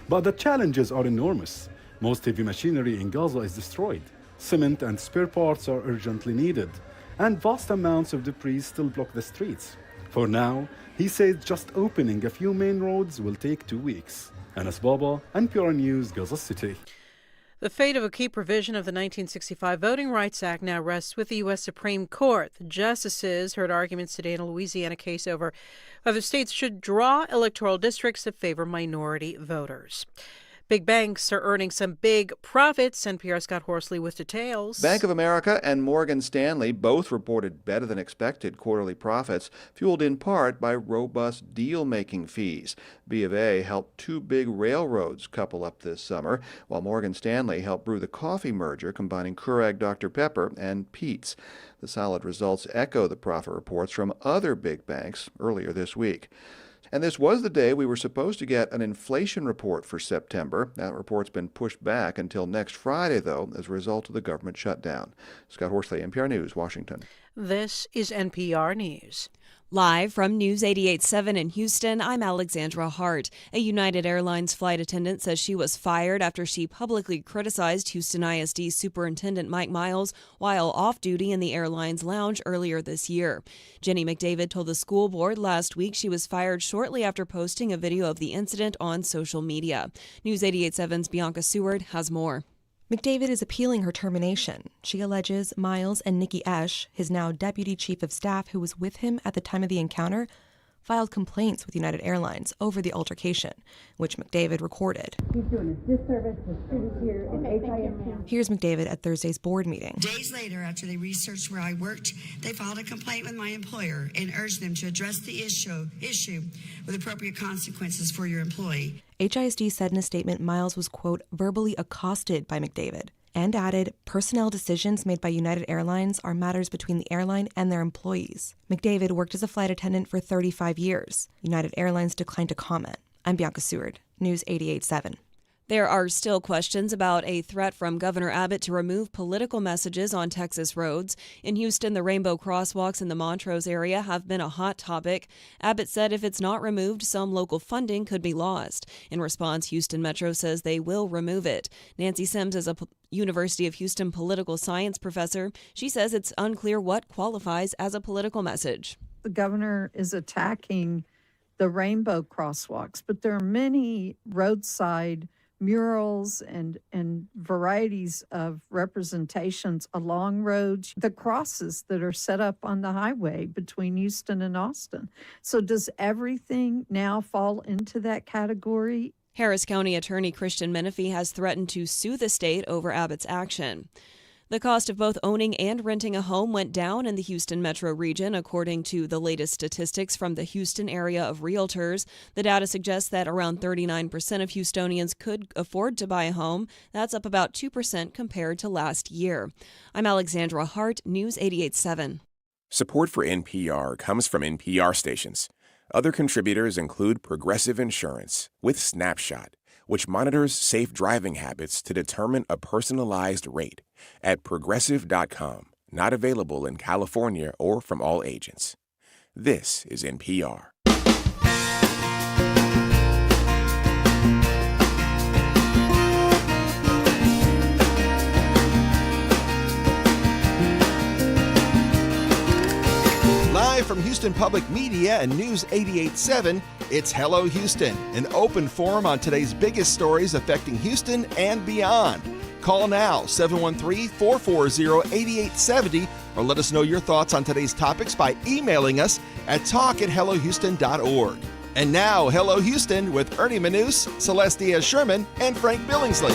W: But the challenges are enormous. Most heavy machinery in Gaza is destroyed. Cement and spare parts are urgently needed. And vast amounts of debris still block the streets. For now, he says just opening a few main roads will take 2 weeks. Anas Baba, NPR News, Gaza City.
D: The fate of a key provision of the 1965 Voting Rights Act now rests with the U.S. Supreme Court. The justices heard arguments today in a Louisiana case over whether states should draw electoral districts that favor minority voters. Big banks are earning some big profits. NPR's Scott Horsley with details.
X: Bank of America and Morgan Stanley both reported better than expected quarterly profits, fueled in part by robust deal-making fees. B of A helped two big railroads couple up this summer, while Morgan Stanley helped brew the coffee merger combining Keurig Dr. Pepper and Peet's. The solid results echo the profit reports from other big banks earlier this week. And this was the day we were supposed to get an inflation report for September. That report's been pushed back until next Friday, though, as a result of the government shutdown. Scott Horsley, NPR News, Washington.
D: This is NPR News.
E: Live from News 88.7 in Houston, I'm Alexandra Hart. A United Airlines flight attendant says she was fired after she publicly criticized Houston ISD Superintendent Mike Miles while off duty in the airline's lounge earlier this year. Jenny McDavid told the school board last week she was fired shortly after posting a video of the incident on social media. News 88.7's Bianca Seward has more.
F: McDavid is appealing her termination. She alleges Miles and Nikki Esch, his now deputy chief of staff who was with him at the time of the encounter, filed complaints with United Airlines over the altercation, which McDavid recorded.
G: He's doing a disservice to students here in HISD.
F: Here's McDavid at Thursday's board meeting.
J: Days later, after they researched where I worked, they filed a complaint with my employer and urged them to address the issue with appropriate consequences for your employee.
F: HISD said in a statement Miles was, quote, verbally accosted by McDavid, and added, personnel decisions made by United Airlines are matters between the airline and their employees. McDavid worked as a flight attendant for 35 years. United Airlines declined to comment. I'm Bianca Seward, News 88.7.
E: There are still questions about a threat from Governor Abbott to remove political messages on Texas roads. In Houston, the rainbow crosswalks in the Montrose area have been a hot topic. Abbott said if it's not removed, some local funding could be lost. In response, Houston Metro says they will remove it. Nancy Sims is a University of Houston political science professor. She says it's unclear what qualifies as a political message.
Y: The governor is attacking the rainbow crosswalks, but there are many roadside murals and varieties of representations along roads, the crosses that are set up on the highway between Houston and Austin. So does everything now fall into that category?
E: Harris County Attorney Christian Menifee has threatened to sue the state over Abbott's action. The cost of both owning and renting a home went down in the Houston metro region, according to the latest statistics from the Houston area of realtors. The data suggests that around 39% of Houstonians could afford to buy a home. That's up about 2% compared to last year. I'm Alexandra Hart, News 88.7.
Z: Support for NPR comes from NPR stations. Other contributors include Progressive Insurance with Snapshot, which monitors safe driving habits to determine a personalized rate at progressive.com. Not available in California or from all agents. This is NPR.
M: Live from Houston Public Media and News 88.7, it's Hello Houston, an open forum on today's biggest stories affecting Houston and beyond. Call now, 713-440-8870, or let us know your thoughts on today's topics by emailing us at talk@hellohouston.org. And now, Hello Houston with Ernie Manous, Celestia Sherman, and Frank Billingsley.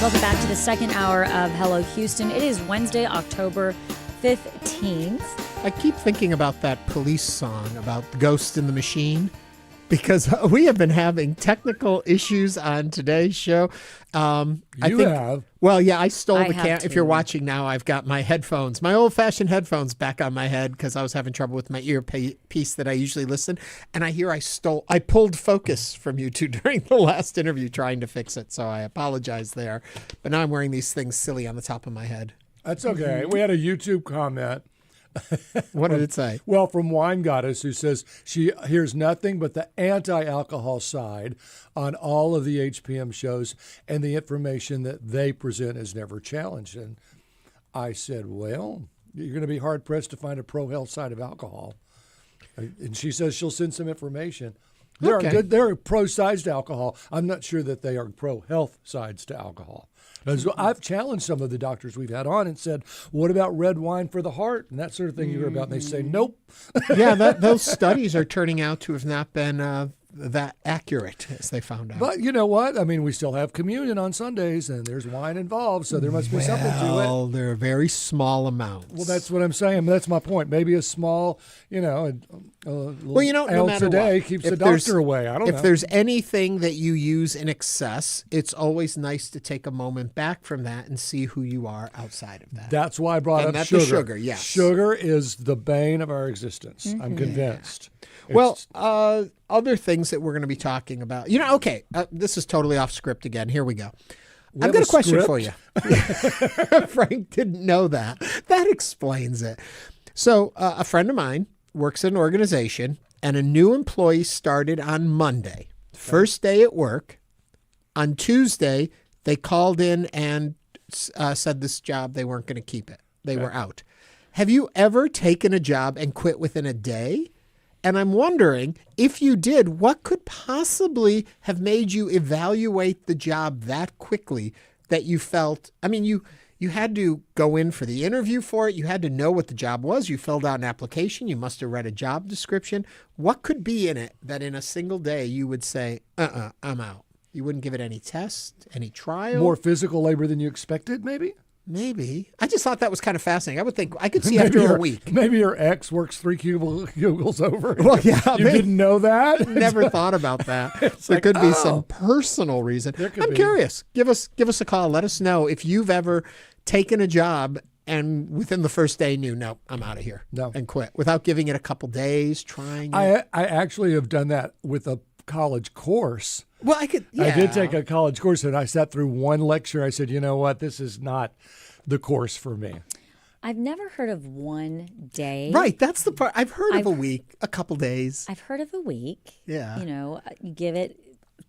C: Welcome back to the second hour of Hello Houston. It is Wednesday, October 15th.
A: I keep thinking about that police song about the ghost in the machine, because we have been having technical issues on today's show. I stole the camera. If you're watching now, I've got my headphones, my old-fashioned headphones back on my head because I was having trouble with my earpiece that I usually listen. And I hear I pulled focus from you two during the last interview trying to fix it. So I apologize there. But now I'm wearing these things silly on the top of my head.
B: That's okay. We had a YouTube comment.
A: What did it say?
B: Well, from Wine Goddess, who says she hears nothing but the anti-alcohol side on all of the HPM shows, and the information that they present is never challenged. And I said, well, you're going to be hard-pressed to find a pro-health side of alcohol. And she says she'll send some information. There are pro sides to alcohol. I'm not sure that they are pro-health sides to alcohol. I've challenged some of the doctors we've had on and said, what about red wine for the heart and that sort of thing you hear about? And they say, nope.
A: Yeah, those studies are turning out to have not been that accurate, as they found out.
B: But you know what? I mean, we still have communion on Sundays, and there's wine involved, so there must be something to it.
A: Well, they're very small amounts.
B: Well, that's what I'm saying. That's my point. Maybe a small, ounce
A: no matter
B: a day
A: what,
B: keeps the doctor away. I don't know.
A: If there's anything that you use in excess, it's always nice to take a moment back from that and see who you are outside of that.
B: That's why I brought up
A: that's
B: sugar.
A: The sugar, yes.
B: Sugar is the bane of our existence. Mm-hmm. I'm convinced.
A: Well, other things that we're going to be talking about. This is totally off script again. Here we go. I've got a question for you. Frank didn't know that. That explains it. So a friend of mine works at an organization, and a new employee started on Monday. First day at work. On Tuesday, they called in and said this job, they weren't going to keep it. They were out. Have you ever taken a job and quit within a day? And I'm wondering, if you did, what could possibly have made you evaluate the job that quickly that you felt, I mean, you had to go in for the interview for it. You had to know what the job was. You filled out an application. You must have read a job description. What could be in it that in a single day you would say, I'm out? You wouldn't give it any test, any trial?
B: More physical labor than you expected, maybe?
A: Maybe. I just thought that was kind of fascinating. I would think, I could see after a week.
B: Maybe your ex works 3 cubicles over.
A: Well, yeah.
B: You didn't know that?
A: Never thought about that. There could be some personal reason. I'm curious. Give us a call. Let us know if you've ever taken a job and within the first day knew, no, I'm out of here.
B: No.
A: And quit without giving it a couple days, trying
B: it. I actually have done that with a college course.
A: Well, I
B: did take a college course, and I sat through one lecture. I said, you know what? This is not the course for me.
C: I've never heard of one day.
A: Right. That's the part. I've heard of a week, a couple days.
C: I've heard of a week.
A: Yeah.
C: You know, you give it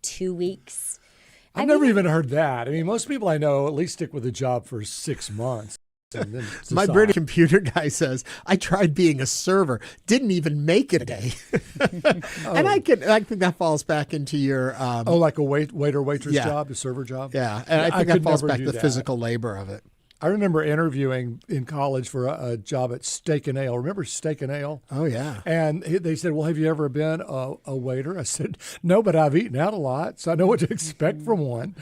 C: 2 weeks.
B: I've never even heard that. I mean, most people I know at least stick with a job for 6 months. And then
A: my British computer guy says, I tried being a server, didn't even make it a day. And I think that falls back into your...
B: like a waiter, waitress job, a server job?
A: Yeah, and I think that falls back to the physical labor of it.
B: I remember interviewing in college for a job at Steak and Ale. Remember Steak and Ale?
A: Oh, yeah.
B: And they said, well, have you ever been a waiter? I said, no, but I've eaten out a lot, so I know what to expect from one.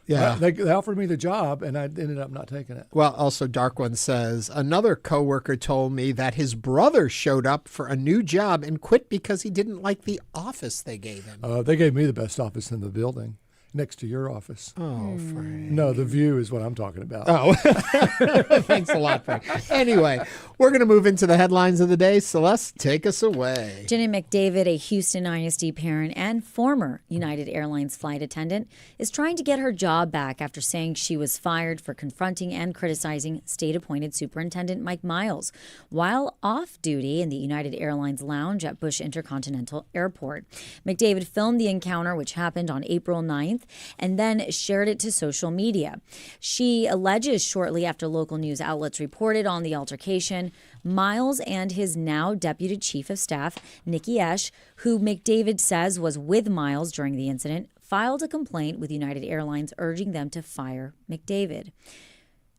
A: Yeah.
B: They offered me the job, and I ended up not taking it.
A: Well, also, Dark One says, another coworker told me that his brother showed up for a new job and quit because he didn't like the office they gave him.
B: They gave me the best office in the building, next to your office.
A: Oh, Frank.
B: No, the view is what I'm talking about.
A: Oh, thanks a lot, Frank. Anyway, we're going to move into the headlines of the day. Celeste, take us away.
C: Jenny McDavid, a Houston ISD parent and former United Airlines flight attendant, is trying to get her job back after saying she was fired for confronting and criticizing state-appointed Superintendent Mike Miles while off duty in the United Airlines lounge at Bush Intercontinental Airport. McDavid filmed the encounter, which happened on April 9th, and then shared it to social media. She alleges shortly after local news outlets reported on the altercation, Miles and his now Deputy Chief of Staff, Nikki Esch, who McDavid says was with Miles during the incident, filed a complaint with United Airlines urging them to fire McDavid.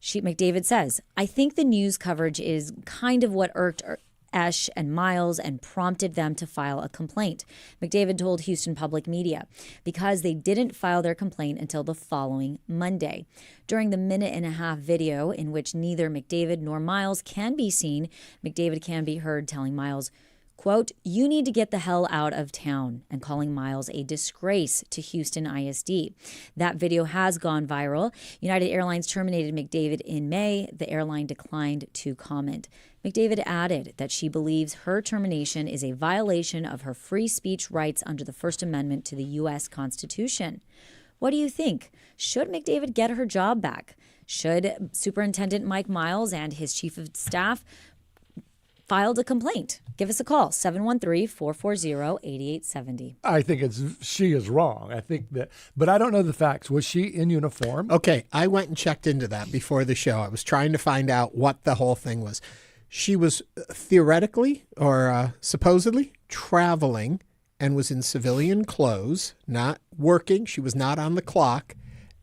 C: McDavid says, I think the news coverage is kind of what irked Esch and Miles and prompted them to file a complaint. McDavid told Houston Public Media because they didn't file their complaint until the following Monday. During the minute-and-a-half video in which neither McDavid nor Miles can be seen, McDavid can be heard telling Miles, quote, you need to get the hell out of town, and calling Miles a disgrace to Houston ISD. That video has gone viral. United Airlines terminated McDavid in May. The airline declined to comment. McDavid added that she believes her termination is a violation of her free speech rights under the First Amendment to the U.S. Constitution. What do you think? Should McDavid get her job back? Should Superintendent Mike Miles and his chief of staff filed a complaint? Give us a call, 713-440-8870.
B: I think she is wrong. I think that, but I don't know the facts. Was she in uniform?
A: Okay, I went and checked into that before the show. I was trying to find out what the whole thing was. She was theoretically or supposedly traveling and was in civilian clothes, not working. She was not on the clock,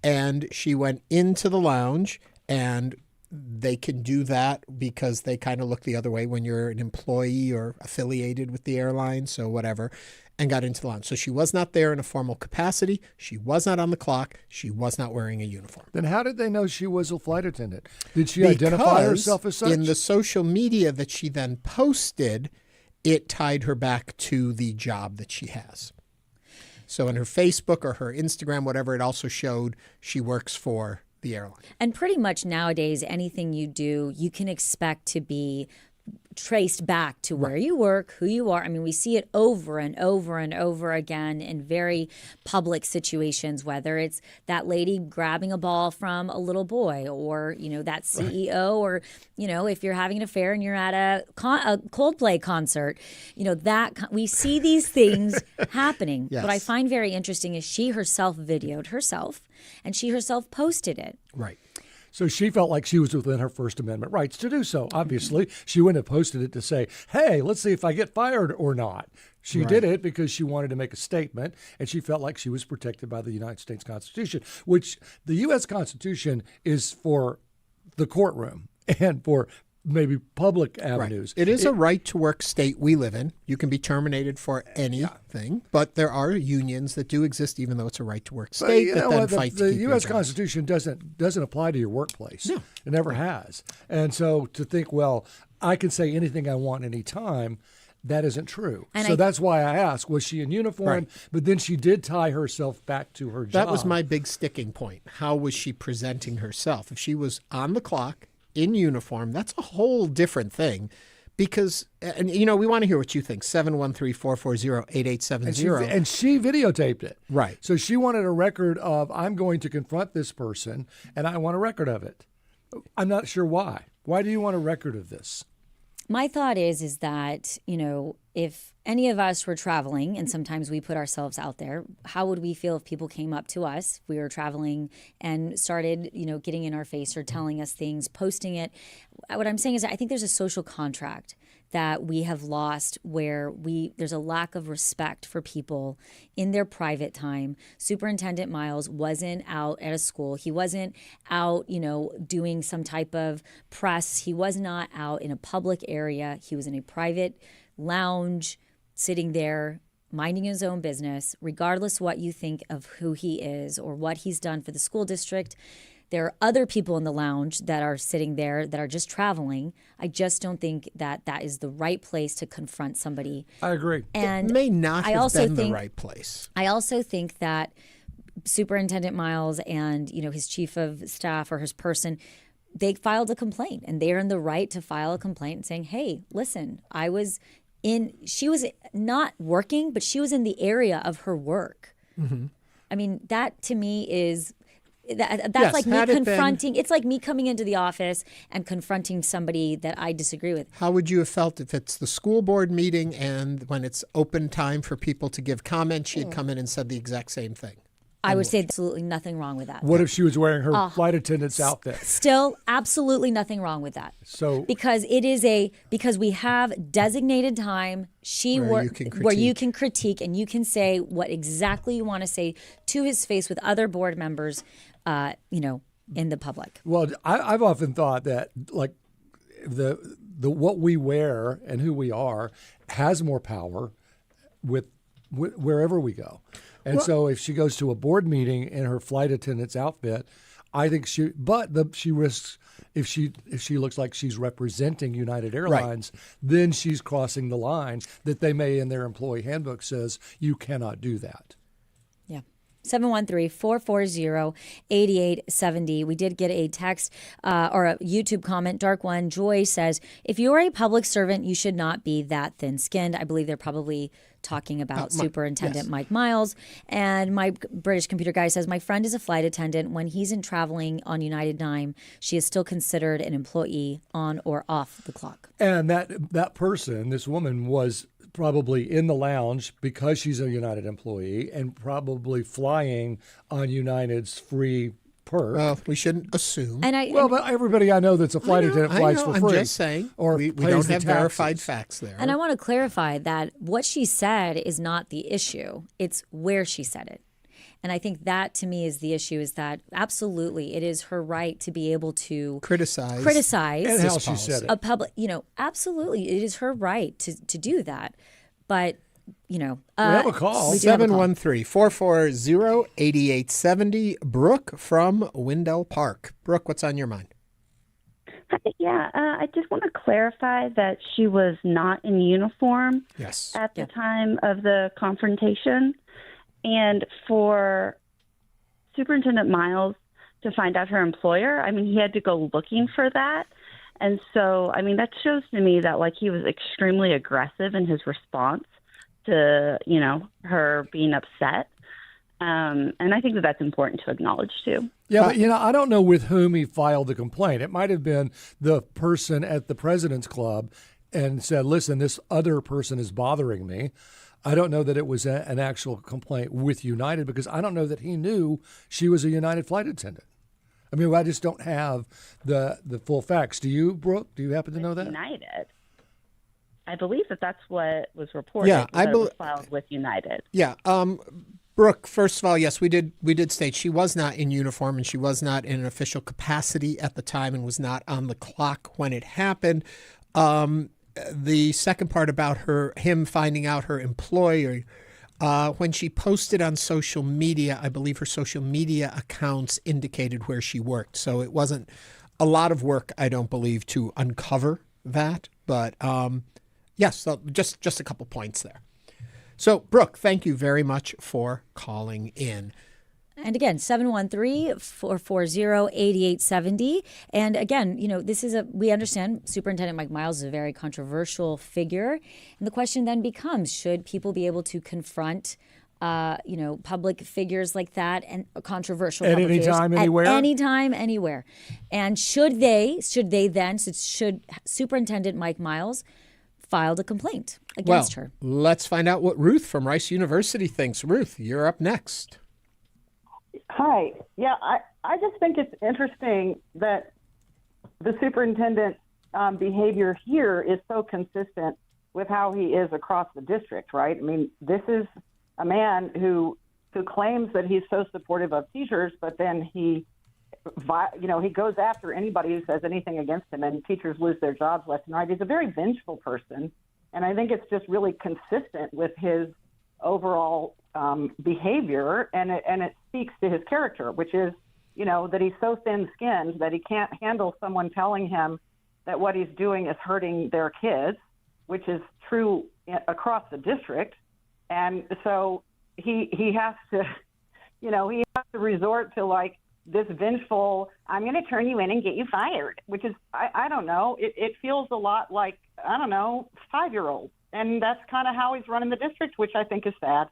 A: and she went into the lounge, and they can do that because they kind of look the other way when you're an employee or affiliated with the airline, so whatever, and got into the lounge. So she was not there in a formal capacity. She was not on the clock. She was not wearing a uniform.
B: Then how did they know she was a flight attendant? Did she identify herself as such?
A: In the social media that she then posted, it tied her back to the job that she has. So in her Facebook or her Instagram, whatever, it also showed she works for the airline.
C: And pretty much nowadays, anything you do, you can expect to be traced back to where you work, who you are. I mean, we see it over and over and over again in very public situations, whether it's that lady grabbing a ball from a little boy, or, that CEO, or, if you're having an affair and you're at a Coldplay concert, we see these things happening.
A: Yes.
C: What I find very interesting is she herself videoed herself, and she herself posted it.
A: Right.
B: So she felt like she was within her First Amendment rights to do so. Obviously, she wouldn't have posted it to say, hey, let's see if I get fired or not. She did it because she wanted to make a statement, and she felt like she was protected by the United States Constitution, which the U.S. Constitution is for the courtroom and for maybe public avenues.
A: Right. It is a right-to-work state we live in. You can be terminated for anything, but there are unions that do exist, even though it's a right-to-work state, that then fight to keep
B: the U.S. Constitution doesn't apply to your workplace.
A: No.
B: It never has. And so to think, well, I can say anything I want anytime, that isn't true. And that's why I asked, was she in uniform?
A: Right.
B: But then she did tie herself back to her job.
A: That was my big sticking point. How was she presenting herself? If she was on the clock, in uniform, that's a whole different thing, because, and we want to hear what you think. 713-440-8870.
B: And she videotaped it.
A: Right.
B: So she wanted a record of, I'm going to confront this person, and I want a record of it. I'm not sure why. Why do you want a record of this?
C: My thought is that, if any of us were traveling, and sometimes we put ourselves out there, how would we feel if people came up to us, if we were traveling and started, getting in our face or telling us things, posting it? What I'm saying is I think there's a social contract that we have lost, where there's a lack of respect for people in their private time. Superintendent Miles wasn't out at a school. He wasn't out, doing some type of press. He was not out in a public area. He was in a private lounge, sitting there, minding his own business, regardless what you think of who he is or what he's done for the school district. There are other people in the lounge that are sitting there that are just traveling. I just don't think that is the right place to confront somebody.
B: I agree.
C: And
A: it may not have been the right place.
C: I also think that Superintendent Miles and, his chief of staff or his person, they filed a complaint, and they're in the right to file a complaint saying, hey, listen, she was not working, but she was in the area of her work. Mm-hmm. I mean, that to me is... That's like me confronting. It's like me coming into the office and confronting somebody that I disagree with.
A: How would you have felt if it's the school board meeting and when it's open time for people to give comments, she had come in and said the exact same thing?
C: I would say absolutely nothing wrong with that.
B: What if she was wearing her flight attendant's outfit?
C: Still, absolutely nothing wrong with that.
B: So
C: because we have designated time where you can critique and you can say what exactly you want to say to his face with other board members, in the public.
B: Well, I've often thought that like the what we wear and who we are has more power with wherever we go. And so if she goes to a board meeting in her flight attendant's outfit, I think she risks, if she looks like she's representing United Airlines, then she's crossing the line that they may in their employee handbook says you cannot do that.
C: Yeah. 713-440-8870. We did get a text or a YouTube comment. Dark One Joy says, if you're a public servant, you should not be that thin-skinned. I believe they're probably talking about Superintendent Mike Miles. And my British computer guy says, my friend is a flight attendant. When he's in traveling on United Dime, she is still considered an employee on or off the clock.
B: And that person, this woman, was probably in the lounge because she's a United employee and probably flying on United's free perk.
A: Well, we shouldn't assume.
B: But everybody I know that's a flight attendant flies for free.
A: I'm just saying.
B: Or
A: we don't have verified facts there.
C: And I want to clarify that what she said is not the issue. It's where she said it. And I think that, to me, is the issue, is that absolutely it is her right to be able to criticize
B: and how she said it.
C: A public, absolutely it is her right to do that. But, we
B: have a call.
A: 713-440-8870. Brooke from Wendell Park. Brooke, what's on your mind?
I: Yeah, I just want to clarify that she was not in uniform at the time of the confrontation. And for Superintendent Miles to find out her employer, he had to go looking for that. And so, I mean, that shows to me that like he was extremely aggressive in his response to, you know, her being upset. And I think that that's important to acknowledge too.
B: Yeah, but, you know, I don't know with whom he filed the complaint. It might have been the person at the President's Club and said, listen, this other person is bothering me. I don't know that it was an actual complaint with United, because I don't know that he knew she was a United flight attendant. I mean, I just don't have the full facts. Do you, Brooke? Do you happen to know that?
I: United. I believe that that's what was reported.
A: Yeah, I believe
I: it was filed with United.
A: Yeah. Brooke, first of all, yes, we did state she was not in uniform and she was not in an official capacity at the time and was not on the clock when it happened. The second part about him finding out her employer, when she posted on social media, I believe her social media accounts indicated where she worked. So it wasn't a lot of work, I don't believe, to uncover that. But yes, so just a couple points there. So, Brooke, thank you very much for calling in.
C: And again, 713-440-8870. And again, you know, we understand Superintendent Mike Miles is a very controversial figure. And the question then becomes, should people be able to confront, public figures like that and controversial
B: at
C: public
B: any
C: figures
B: time, anywhere?
C: At any time, anywhere. And should Superintendent Mike Miles filed a complaint against her?
A: Let's find out what Ruth from Rice University thinks. Ruth, you're up next.
K: Hi. Yeah, I just think it's interesting that the superintendent's behavior here is so consistent with how he is across the district, right? I mean, this is a man who claims that he's so supportive of teachers, but then he goes after anybody who says anything against him, and teachers lose their jobs left and right. He's a very vengeful person, and I think it's just really consistent with his overall behavior, and it speaks to his character, which is, you know, that he's so thin-skinned that he can't handle someone telling him that what he's doing is hurting their kids, which is true across the district. And so he has to, resort to like this vengeful, I'm going to turn you in and get you fired, which is, I don't know, it feels a lot like, 5-year-olds. And that's kind of how he's running the district, which I think is sad.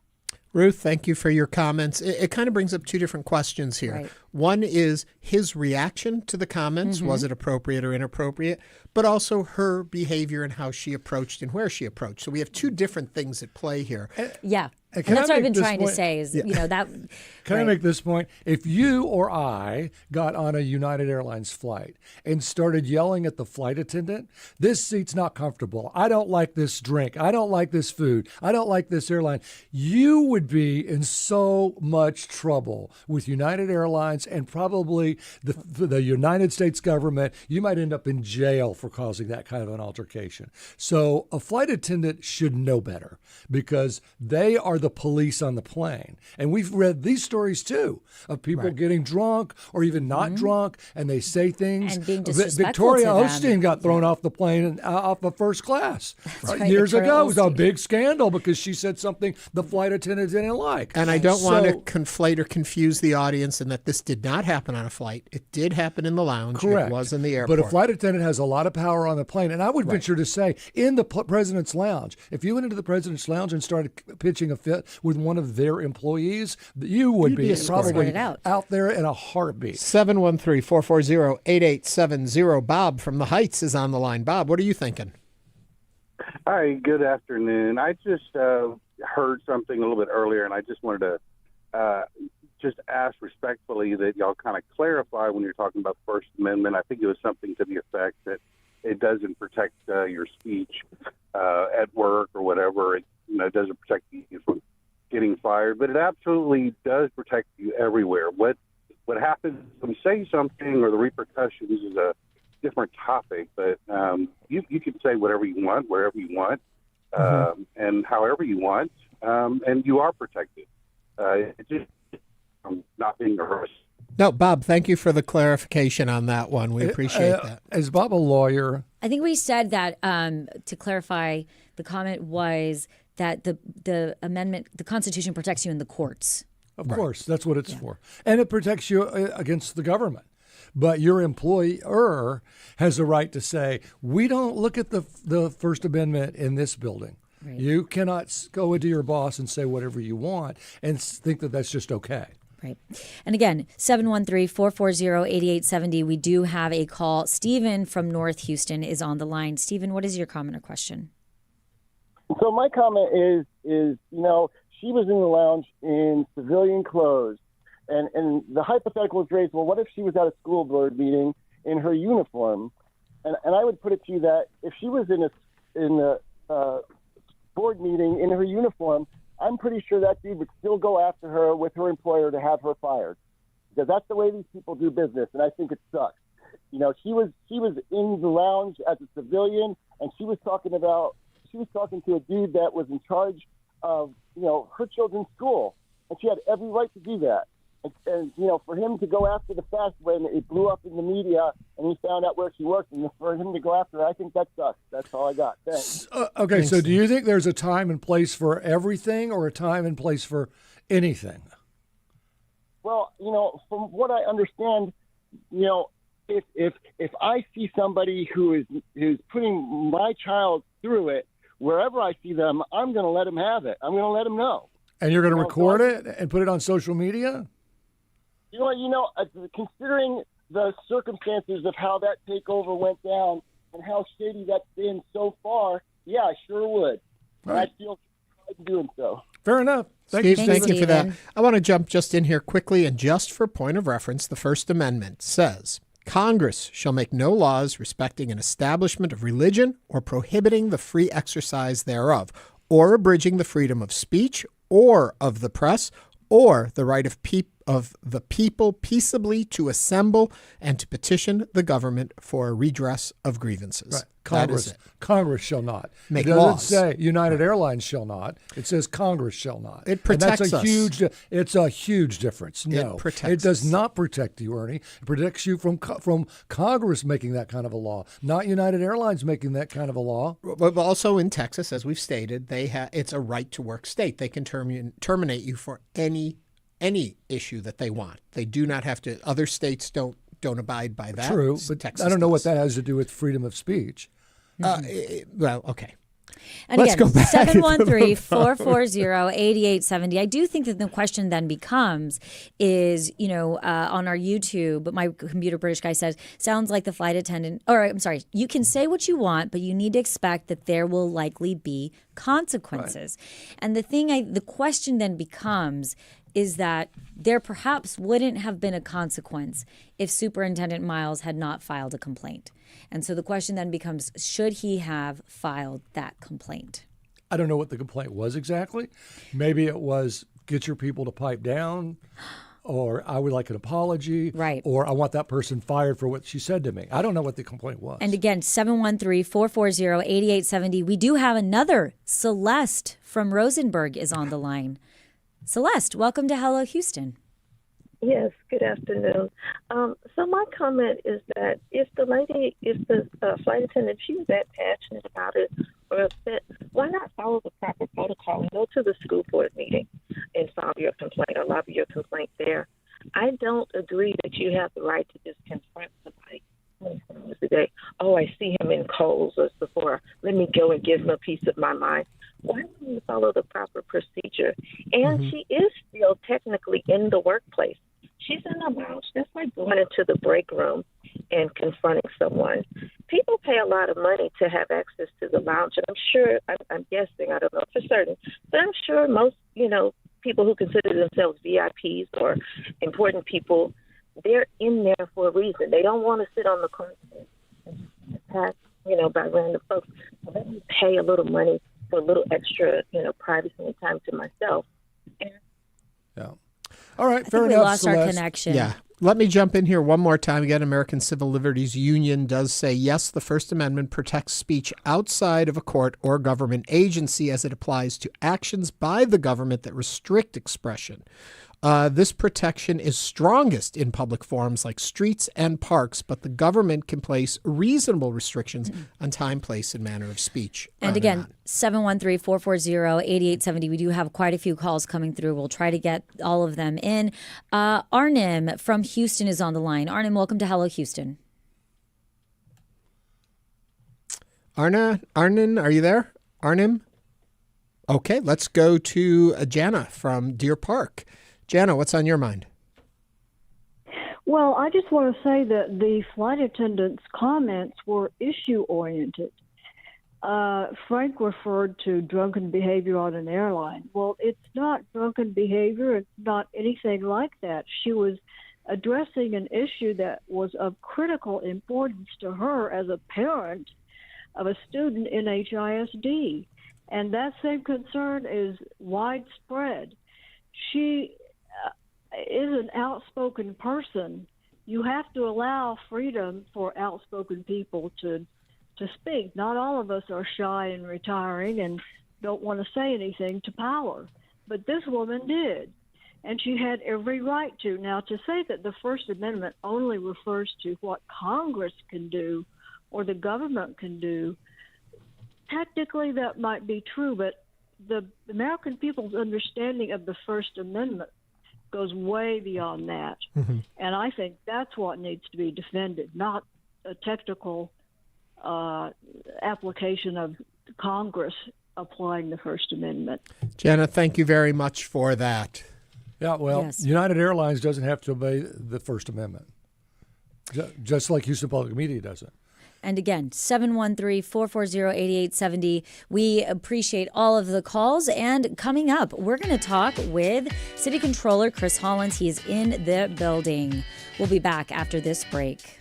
A: Ruth, thank you for your comments. It kind of brings up two different questions here. Right. One is his reaction to the comments. Mm-hmm. Was it appropriate or inappropriate? But also her behavior and how she approached and where she approached. So we have two different things at play here.
C: Yeah. And that's what I've been trying to say is, that.
B: Can I make this point? If you or I got on a United Airlines flight and started yelling at the flight attendant, this seat's not comfortable. I don't like this drink. I don't like this food. I don't like this airline. You would be in so much trouble with United Airlines and probably the United States government. You might end up in jail for causing that kind of an altercation. So a flight attendant should know better because they are the police on the plane. And we've read these stories too of people getting drunk or even not drunk, and they say things.
C: And being disrespectful
B: Victoria
C: to them.
B: Osteen got thrown off the plane and off of first class
C: Victoria
B: years ago. It was a
C: Osteen.
B: big scandal because she said something the flight attendant didn't like.
A: And I don't want to conflate or confuse the audience in that this did not happen on a flight. It did happen in the lounge.
B: Correct.
A: It was in the airport.
B: But a flight attendant has a lot of power on the plane. And I would venture to say, in the president's lounge, if you went into the president's lounge and started pitching a fit with one of their employees, you would be probably out there in a heartbeat.
A: 713-440-8870. Bob from the Heights is on the line. Bob, what are you thinking?
N: Hi, good afternoon. I just heard something a little bit earlier, and I just wanted to just ask respectfully that y'all kind of clarify when you're talking about the First Amendment. I think it was something to the effect that it doesn't protect your speech at work or whatever. It doesn't protect you from getting fired, but it absolutely does protect you everywhere. What happens when you say something or the repercussions is a different topic, but you can say whatever you want, wherever you want, and however you want, and you are protected. It's just not being arrested.
A: No, Bob, thank you for the clarification on that one. We appreciate that.
B: Is Bob a lawyer?
C: I think we said that to clarify, the comment was that the amendment, the Constitution protects you in the courts.
B: Of course, that's what it's for. And it protects you against the government. But your employer has a right to say, we don't look at the First Amendment in this building. Right. You cannot go into your boss and say whatever you want and think that that's just okay.
C: Right. And again, 713-440-8870. We do have a call. Stephen from North Houston is on the line. Stephen, what is your comment or question?
O: So my comment is she was in the lounge in civilian clothes, and the hypothetical is raised, well, what if she was at a school board meeting in her uniform? And I would put it to you that if she was in a board meeting in her uniform, I'm pretty sure that dude would still go after her with her employer to have her fired, because that's the way these people do business, and I think it sucks. She was in the lounge as a civilian, and she was talking to a dude that was in charge of her children's school, and she had every right to do that. And for him to go after the fact when it blew up in the media and he found out where she worked, and for him to go after her, I think that sucks. That's all I got. Thanks.
B: Okay, so do you think there's a time and place for everything, or a time and place for anything?
O: Well, from what I understand, if I see somebody who's putting my child through it, wherever I see them, I'm going to let them have it. I'm going to let them know.
B: And you're going to record it and put it on social media?
O: Considering the circumstances of how that takeover went down and how shady that's been so far, yeah, I sure would. Right. I feel like doing so.
B: Fair enough.
A: Thank you for that. I want to jump just in here quickly, and just for point of reference, the First Amendment says, Congress shall make no laws respecting an establishment of religion or prohibiting the free exercise thereof, or abridging the freedom of speech or of the press, or the right of the people peaceably to assemble and to petition the government for a redress of grievances.
B: Right. Congress shall not.
A: Make
B: it doesn't
A: laws.
B: say United Airlines shall not. It says Congress shall not.
A: It protects us.
B: It's a huge difference. No,
A: it protects
B: it does
A: us.
B: not protect you, Ernie. It protects you from Congress making that kind of a law, not United Airlines making that kind of a law.
A: But also in Texas, as we've stated, it's a right to work state. They can terminate you for any issue that they want. They do not have to. Other states don't abide by that.
B: True, but
A: Texas
B: I don't know
A: does.
B: what that has to do with freedom of speech.
A: Well, okay.
C: And
A: Let's
C: again,
A: go back
C: 713-440-8870. I do think that the question then becomes is, on our YouTube, my computer British guy says, sounds like the flight attendant, you can say what you want, but you need to expect that there will likely be consequences. Right. And the question then becomes is that there perhaps wouldn't have been a consequence if Superintendent Miles had not filed a complaint. And so the question then becomes, should he have filed that complaint?
B: I don't know what the complaint was exactly. Maybe it was get your people to pipe down, or I would like an apology,
C: right?
B: Or I want that person fired for what she said to me. I don't know what the complaint was.
C: And again, 713-440-8870. We do have another. Celeste from Rosenberg is on the line. Celeste, welcome to Hello Houston.
P: Yes, good afternoon. So my comment is that if the flight attendant, she was that passionate about it or upset, why not follow the proper protocol and go to the school board meeting and file your complaint or lobby your complaint there? I don't agree that you have the right to just confront somebody 24 hours a day. Oh, I see him in Kohl's or Sephora. Let me go and give him a piece of my mind. Why don't you follow the proper procedure? And she is still technically in the workplace. She's in the lounge. That's like going into the break room and confronting someone. People pay a lot of money to have access to the lounge, and I'm sure, I'm guessing, I don't know for certain, but I'm sure most, people who consider themselves VIPs or important people, they're in there for a reason. They don't want to sit on the carpet and attacked, by random folks. So let me pay a little money for a little extra, privacy and time to myself.
B: Yeah. All right,
C: I
B: fair
C: think
B: enough.
C: We lost our
B: Celeste.
C: connection.
A: Yeah. Let me jump in here one more time. Again, American Civil Liberties Union does say, yes, the First Amendment protects speech outside of a court or government agency as it applies to actions by the government that restrict expression. This protection is strongest in public forums like streets and parks, but the government can place reasonable restrictions on time, place, and manner of speech.
C: And again, 713-440-8870. We do have quite a few calls coming through. We'll try to get all of them in. Arnim from Houston is on the line. Arnim, welcome to Hello Houston.
A: Arnon, are you there? Arnim? Okay, let's go to Jana from Deer Park. Jana, what's on your mind?
G: Well, I just want to say that the flight attendant's comments were issue-oriented. Frank referred to drunken behavior on an airline. Well, it's not drunken behavior. It's not anything like that. She was addressing an issue that was of critical importance to her as a parent of a student in HISD. And that same concern is widespread. She is an outspoken person. You have to allow freedom for outspoken people to speak. Not all of us are shy and retiring and don't want to say anything to power. But this woman did, and she had every right to. Now, to say that the First Amendment only refers to what Congress can do or the government can do, technically that might be true, but the American people's understanding of the First Amendment goes way beyond that. Mm-hmm. And I think that's what needs to be defended, not a technical application of Congress applying the First Amendment.
A: Jenna, thank you very much for that.
B: Yeah, well, yes. United Airlines doesn't have to obey the First Amendment, just like Houston Public Media doesn't.
C: And again, 713-440-8870. We appreciate all of the calls. And coming up, we're going to talk with City Controller Chris Hollins. He is in the building. We'll be back after this break.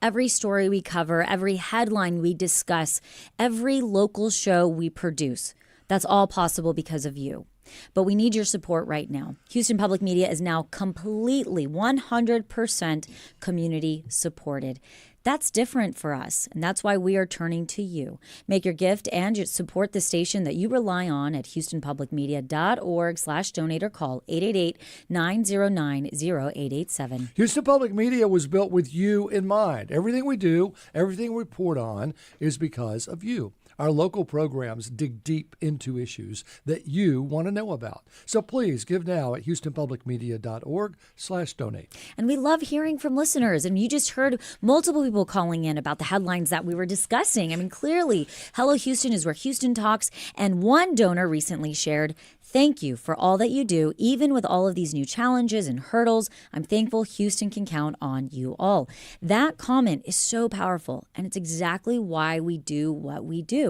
C: Every story we cover, every headline we discuss, every local show we produce, that's all possible because of you. But we need your support right now. Houston Public Media is now completely 100% community supported. That's different for us, and that's why we are turning to you. Make your gift and support the station that you rely on at houstonpublicmedia.org/donate or call 888-909-0887.
B: Houston Public Media was built with you in mind. Everything we do, everything we report on is because of you. Our local programs dig deep into issues that you want to know about. So please give now at houstonpublicmedia.org/donate.
C: And we love hearing from listeners. And you just heard multiple people calling in about the headlines that we were discussing. I mean, clearly, Hello Houston is where Houston talks. And one donor recently shared, "Thank you for all that you do. Even with all of these new challenges and hurdles, I'm thankful Houston can count on you all." That comment is so powerful, and it's exactly why we do what we do.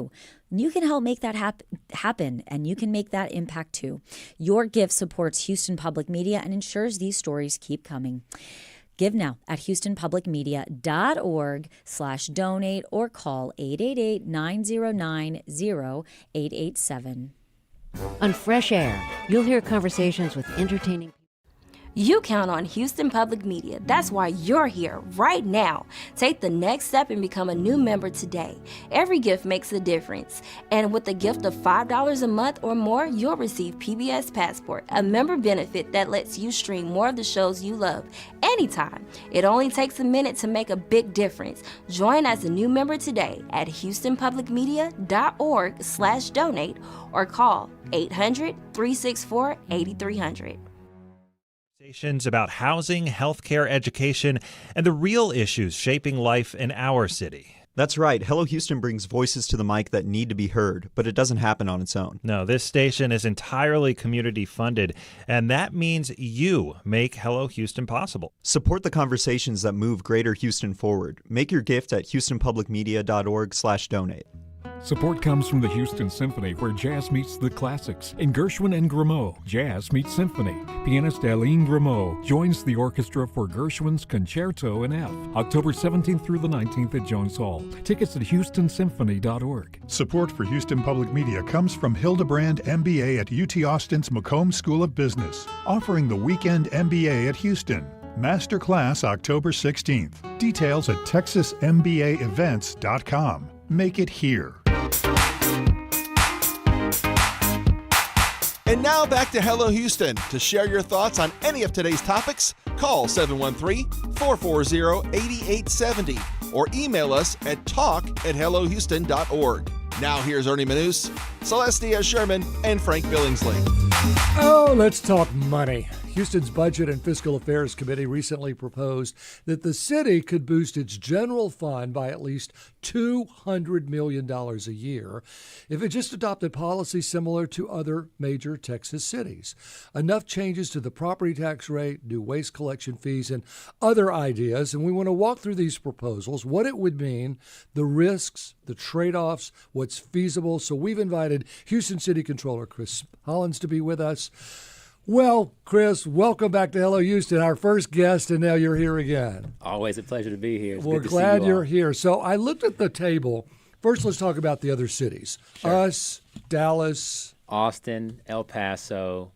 C: You can help make that happen, and you can make that impact too. Your gift supports Houston Public Media and ensures these stories keep coming. Give now at houstonpublicmedia.org/donate or call 888-909-0887.
L: On Fresh Air, you'll hear conversations with entertaining.
Q: You count on Houston Public Media. That's why you're here right now. Take the next step and become a new member today. Every gift makes a difference. And with a gift of $5 a month or more, you'll receive PBS Passport, a member benefit that lets you stream more of the shows you love anytime. It only takes a minute to make a big difference. Join as a new member today at houstonpublicmedia.org/donate or call 800-364-8300.
R: About housing, healthcare, education, and the real issues shaping life in our city.
S: That's right. Hello Houston brings voices to the mic that need to be heard, but it doesn't happen on its own.
R: No, this station is entirely community funded, and that means you make Hello Houston possible.
S: Support the conversations that move Greater Houston forward. Make your gift at houstonpublicmedia.org/donate.
H: Support comes from the Houston Symphony, where jazz meets the classics. In Gershwin and Grimaud, jazz meets symphony. Pianist Aline Grimaud joins the orchestra for Gershwin's Concerto in F, October 17th through the 19th at Jones Hall. Tickets at houstonsymphony.org.
T: Support for Houston Public Media comes from Hildebrand MBA at UT Austin's McComb School of Business, offering the Weekend MBA at Houston. Masterclass October 16th. Details at texasmbaevents.com. Make it here.
M: And now back to Hello Houston. To share your thoughts on any of today's topics, call 713-440-8870 or email us at talk@hellohouston.org. Now here's Ernie Manous, Celestia Sherman, and Frank Billingsley.
B: Oh, let's talk money. Houston's Budget and Fiscal Affairs Committee recently proposed that the city could boost its general fund by at least $200 million a year if it just adopted policies similar to other major Texas cities. Enough changes to the property tax rate, new waste collection fees, and other ideas. And we want to walk through these proposals, what it would mean, the risks, the trade-offs, what's feasible. So we've invited Houston City Controller Chris Hollins to be with us. Well, Chris, welcome back to Hello Houston, our first guest, and now you're here again.
U: Always a pleasure to be here. It's
B: We're
U: good to
B: glad
U: see you
B: you're
U: all.
B: here. So I looked at the table. First, let's talk about the other cities.
U: Sure.
B: Us, Dallas.
U: Austin, El Paso,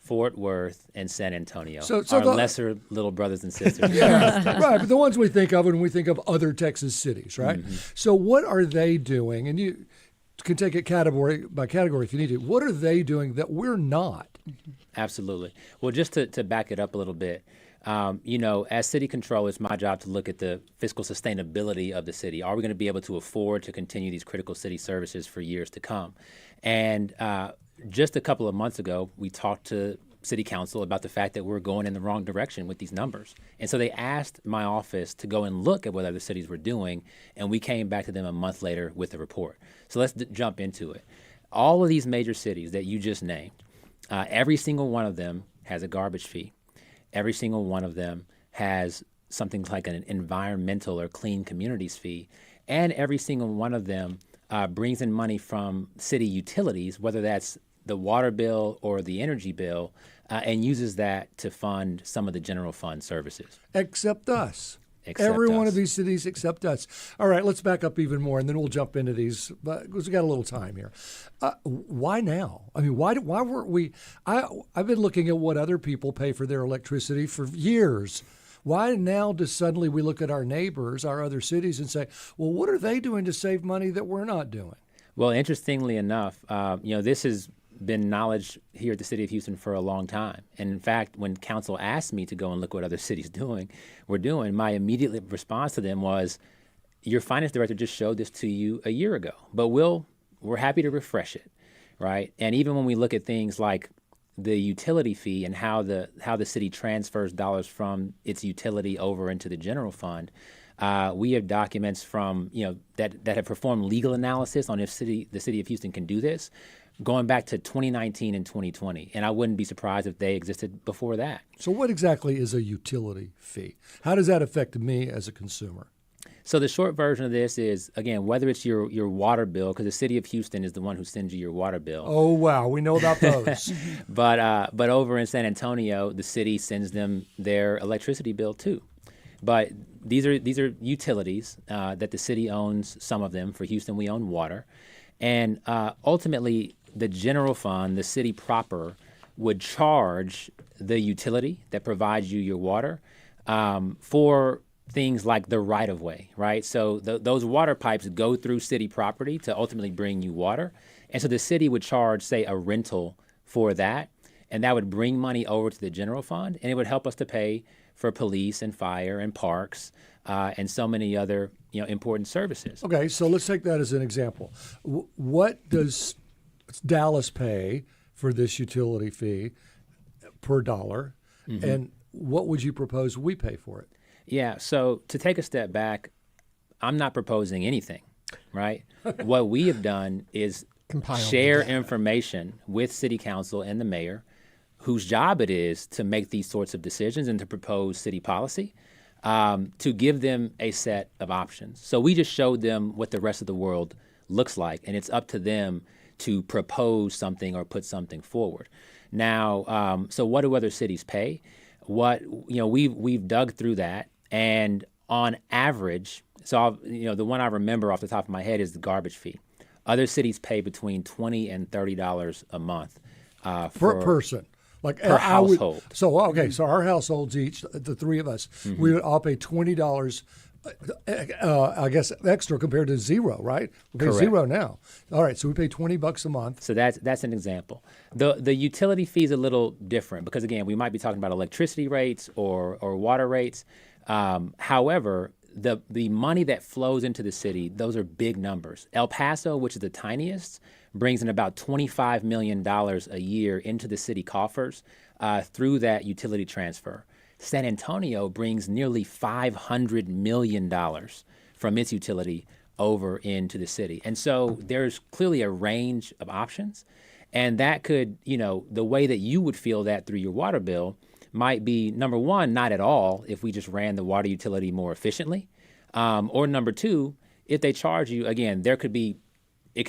U: Fort Worth, and San Antonio.
B: So
U: our
B: the-
U: lesser little brothers and sisters.
B: Yeah, right, but the ones we think of when we think of other Texas cities, right? So what are they doing? And you can take it category by category if you need to. What are they doing that we're not?
U: Absolutely. Well, just to back it up a little bit, as city controller, it's my job to look at the fiscal sustainability of the city. Are we going to be able to afford to continue these critical city services for years to come? And just a couple of months ago, we talked to City Council about the fact that we're going in the wrong direction with these numbers. And so they asked my office to go and look at what other cities were doing, and we came back to them a month later with a report. So let's jump into it. All of these major cities that you just named, every single one of them has a garbage fee. Every single one of them has something like an environmental or clean communities fee. And every single one of them brings in money from city utilities, whether that's the water bill or the energy bill, and uses that to fund some of the general fund services.
B: Except us.
U: Except
B: Every one
U: us.
B: of these cities except us. All right, let's back up even more, and then we'll jump into these, because we got a little time here. Why now? I mean, why weren't we? I've been looking at what other people pay for their electricity for years. Why now does suddenly we look at our neighbors, our other cities, and say, well, what are they doing to save money that we're not doing?
U: Well, interestingly enough, this has been knowledge here at the City of Houston for a long time. And in fact, when council asked me to go and look what other cities were doing, my immediate response to them was, your finance director just showed this to you a year ago, but we're happy to refresh it, right? And even when we look at things like the utility fee and how the city transfers dollars from its utility over into the general fund, we have documents from that have performed legal analysis on if the city of Houston can do this, going back to 2019 and 2020. And I wouldn't be surprised if they existed before that.
B: So what exactly is a utility fee? How does that affect me as a consumer?
U: So the short version of this is, again, whether it's your water bill, because the city of Houston is the one who sends you your water bill.
B: Oh, wow. We know about those.
U: But over in San Antonio, the city sends them their electricity bill too. But these are utilities that the city owns, some of them. For Houston, we own water. And ultimately, the general fund, the city proper, would charge the utility that provides you your water for things like the right-of-way, right? So those water pipes go through city property to ultimately bring you water. And so the city would charge, say, a rental for that, and that would bring money over to the general fund, and it would help us to pay for police and fire and parks and so many other important services.
B: Okay, so let's take that as an example. What does Dallas pay for this utility fee per dollar, and what would you propose we pay for it?
U: Yeah, so to take a step back, I'm not proposing anything, right? What we have done is share information with City Council and the mayor, whose job it is to make these sorts of decisions and to propose city policy, to give them a set of options. So we just showed them what the rest of the world looks like, and it's up to them to propose something or put something forward. Now, so what do other cities pay? We've dug through that, and on average, the one I remember off the top of my head is the garbage fee. Other cities pay between $20 and $30 a month
B: per person. Like
U: per household.
B: So our households each, the three of us, we would all pay $20. I guess extra compared to zero, right? We pay
U: Correct.
B: zero now. All right, so we pay $20 a month.
U: So that's an example. The utility fee is a little different because again, we might be talking about electricity rates or water rates. However, the money that flows into the city, those are big numbers. El Paso, which is the tiniest, brings in about $25 million a year into the city coffers through that utility transfer. San Antonio brings nearly $500 million from its utility over into the city. And so there's clearly a range of options. And that could, the way that you would feel that through your water bill might be, number one, not at all if we just ran the water utility more efficiently. Or number two, if they charge you, again, it could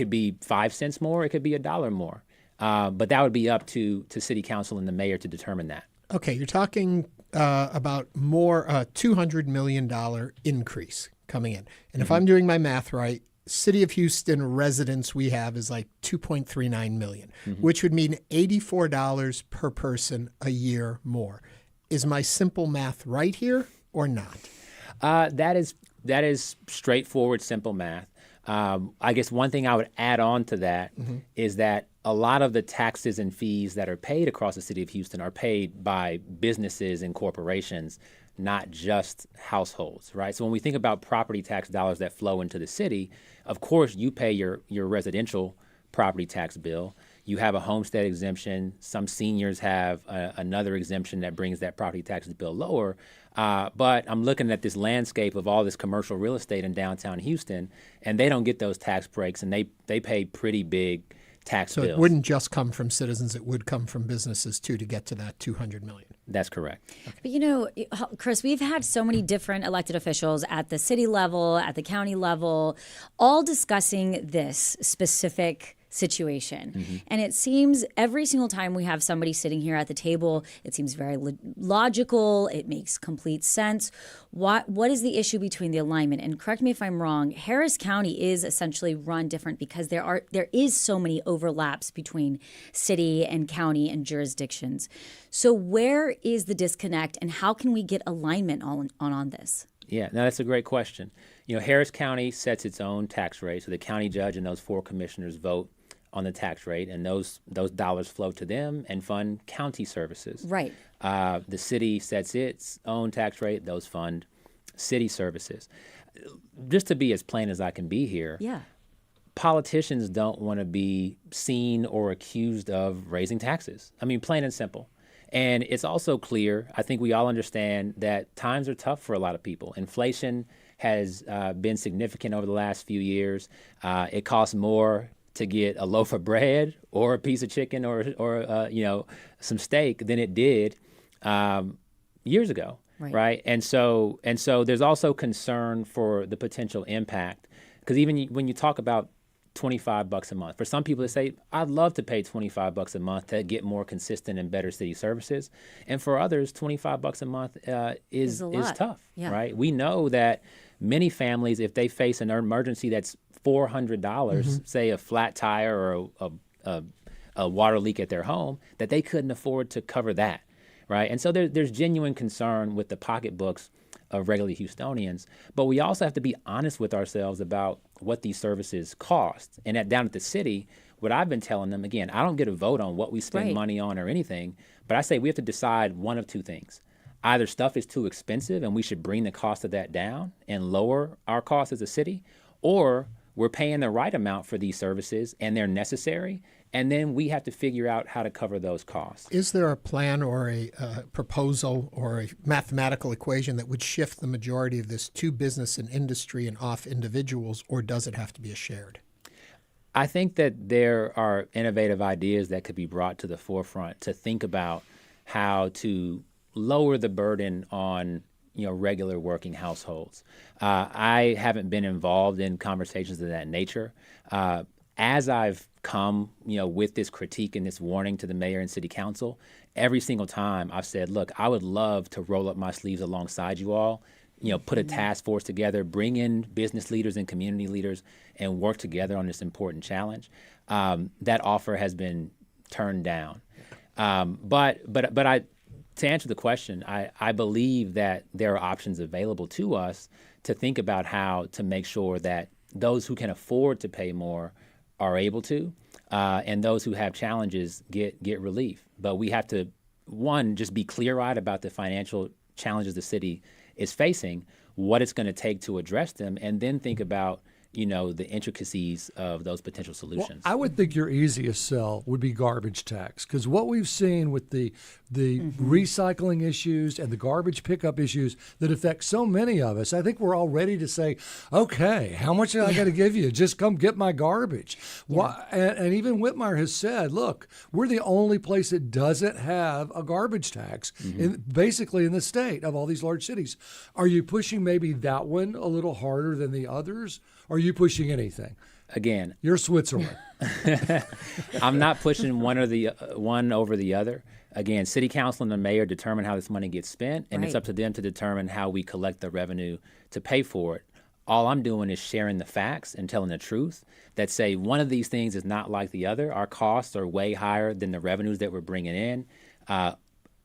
U: be 5 cents more, it could be $1 more. But that would be up to city council and the mayor to determine that.
A: Okay, you're talking about more $200 million increase coming in. And if I'm doing my math right, City of Houston residents we have is like 2.39 million, which would mean $84 per person a year more. Is my simple math right here or not?
U: That is straightforward, simple math. I guess one thing I would add on to that is that a lot of the taxes and fees that are paid across the city of Houston are paid by businesses and corporations, not just households, right? So when we think about property tax dollars that flow into the city, of course you pay your residential property tax bill. You have a homestead exemption. Some seniors have another exemption that brings that property tax bill lower. But I'm looking at this landscape of all this commercial real estate in downtown Houston, and they don't get those tax breaks, and they pay pretty big tax bills.
A: So it wouldn't just come from citizens, it would come from businesses too to get to that $200 million.
U: That's correct.
C: But Chris, we've had so many different elected officials at the city level, at the county level, all discussing this specific situation. And it seems every single time we have somebody sitting here at the table, it seems very logical. It makes complete sense. What is the issue between the alignment? And correct me if I'm wrong, Harris County is essentially run different because there is so many overlaps between city and county and jurisdictions. So where is the disconnect and how can we get alignment on this?
U: Yeah, no, that's a great question. Harris County sets its own tax rate, so the county judge and those 4 commissioners vote on the tax rate, and those dollars flow to them and fund county services.
C: Right.
U: The city sets its own tax rate; those fund city services. Just to be as plain as I can be here, politicians don't want to be seen or accused of raising taxes. I mean, plain and simple. And it's also clear, I think we all understand that times are tough for a lot of people. Inflation has been significant over the last few years. It costs more to get a loaf of bread or a piece of chicken or some steak than it did years ago, right? And so there's also concern for the potential impact, because even when you talk about $25 a month, for some people they say, I'd love to pay $25 a month to get more consistent and better city services, and for others, $25 a month is tough, right? We know that many families, if they face an emergency that's $400, say a flat tire or a water leak at their home, that they couldn't afford to cover that, right? And so there's genuine concern with the pocketbooks of regular Houstonians, but we also have to be honest with ourselves about what these services cost. And down at the city, what I've been telling them, again, I don't get a vote on what we spend money on or anything, but I say we have to decide one of two things. Either stuff is too expensive and we should bring the cost of that down and lower our costs as a city, or we're paying the right amount for these services and they're necessary, and then we have to figure out how to cover those costs.
A: Is there a plan or a proposal or a mathematical equation that would shift the majority of this to business and industry and off individuals, or does it have to be a shared?
U: I think that there are innovative ideas that could be brought to the forefront to think about how to lower the burden on regular working households. I haven't been involved in conversations of that nature. As I've come, with this critique and this warning to the mayor and city council, every single time I've said, look, I would love to roll up my sleeves alongside you all, put a task force together, bring in business leaders and community leaders and work together on this important challenge. That offer has been turned down. But to answer the question, I believe that there are options available to us to think about how to make sure that those who can afford to pay more are able to, and those who have challenges get relief. But we have to, one, just be clear-eyed about the financial challenges the city is facing, what it's going to take to address them, and then think about the intricacies of those potential solutions.
B: Well, I would think your easiest sell would be garbage tax, because what we've seen with the recycling issues and the garbage pickup issues that affect so many of us, I think we're all ready to say, okay, how much I got to give you? Just come get my garbage. Yeah. And even Whitmire has said, look, we're the only place that doesn't have a garbage tax, basically in the state of all these large cities. Are you pushing maybe that one a little harder than the others? Are you pushing anything?
U: Again,
B: you're Switzerland.
U: I'm not pushing one over the other. Again, city council and the mayor determine how this money gets spent, and it's up to them to determine how we collect the revenue to pay for it. All I'm doing is sharing the facts and telling the truth that say one of these things is not like the other. Our costs are way higher than the revenues that we're bringing in.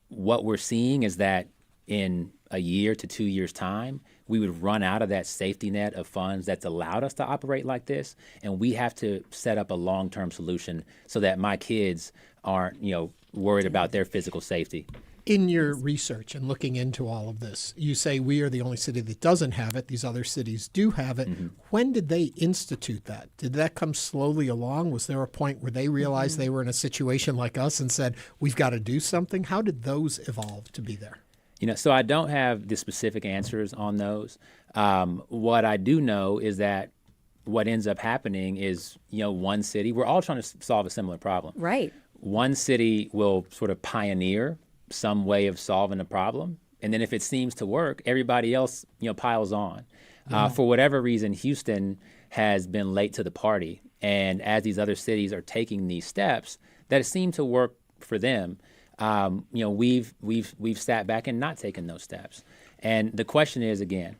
U: What we're seeing is that in a year to 2 years' time, we would run out of that safety net of funds that's allowed us to operate like this, and we have to set up a long-term solution so that my kids aren't, worried about their physical safety.
A: In your research and looking into all of this, you say we are the only city that doesn't have it. These other cities do have it. When did they institute that? Did that come slowly along? Was there a point where they realized they were in a situation like us and said, we've got to do something? How did those evolve to be there?
U: So I don't have the specific answers on those. What I do know is that what ends up happening is, one city, we're all trying to solve a similar problem.
C: Right.
U: One city will sort of pioneer some way of solving a problem. And then if it seems to work, everybody else, piles on. For whatever reason, Houston has been late to the party. And as these other cities are taking these steps that seem to work for them, we've sat back and not taken those steps. And the question is, again,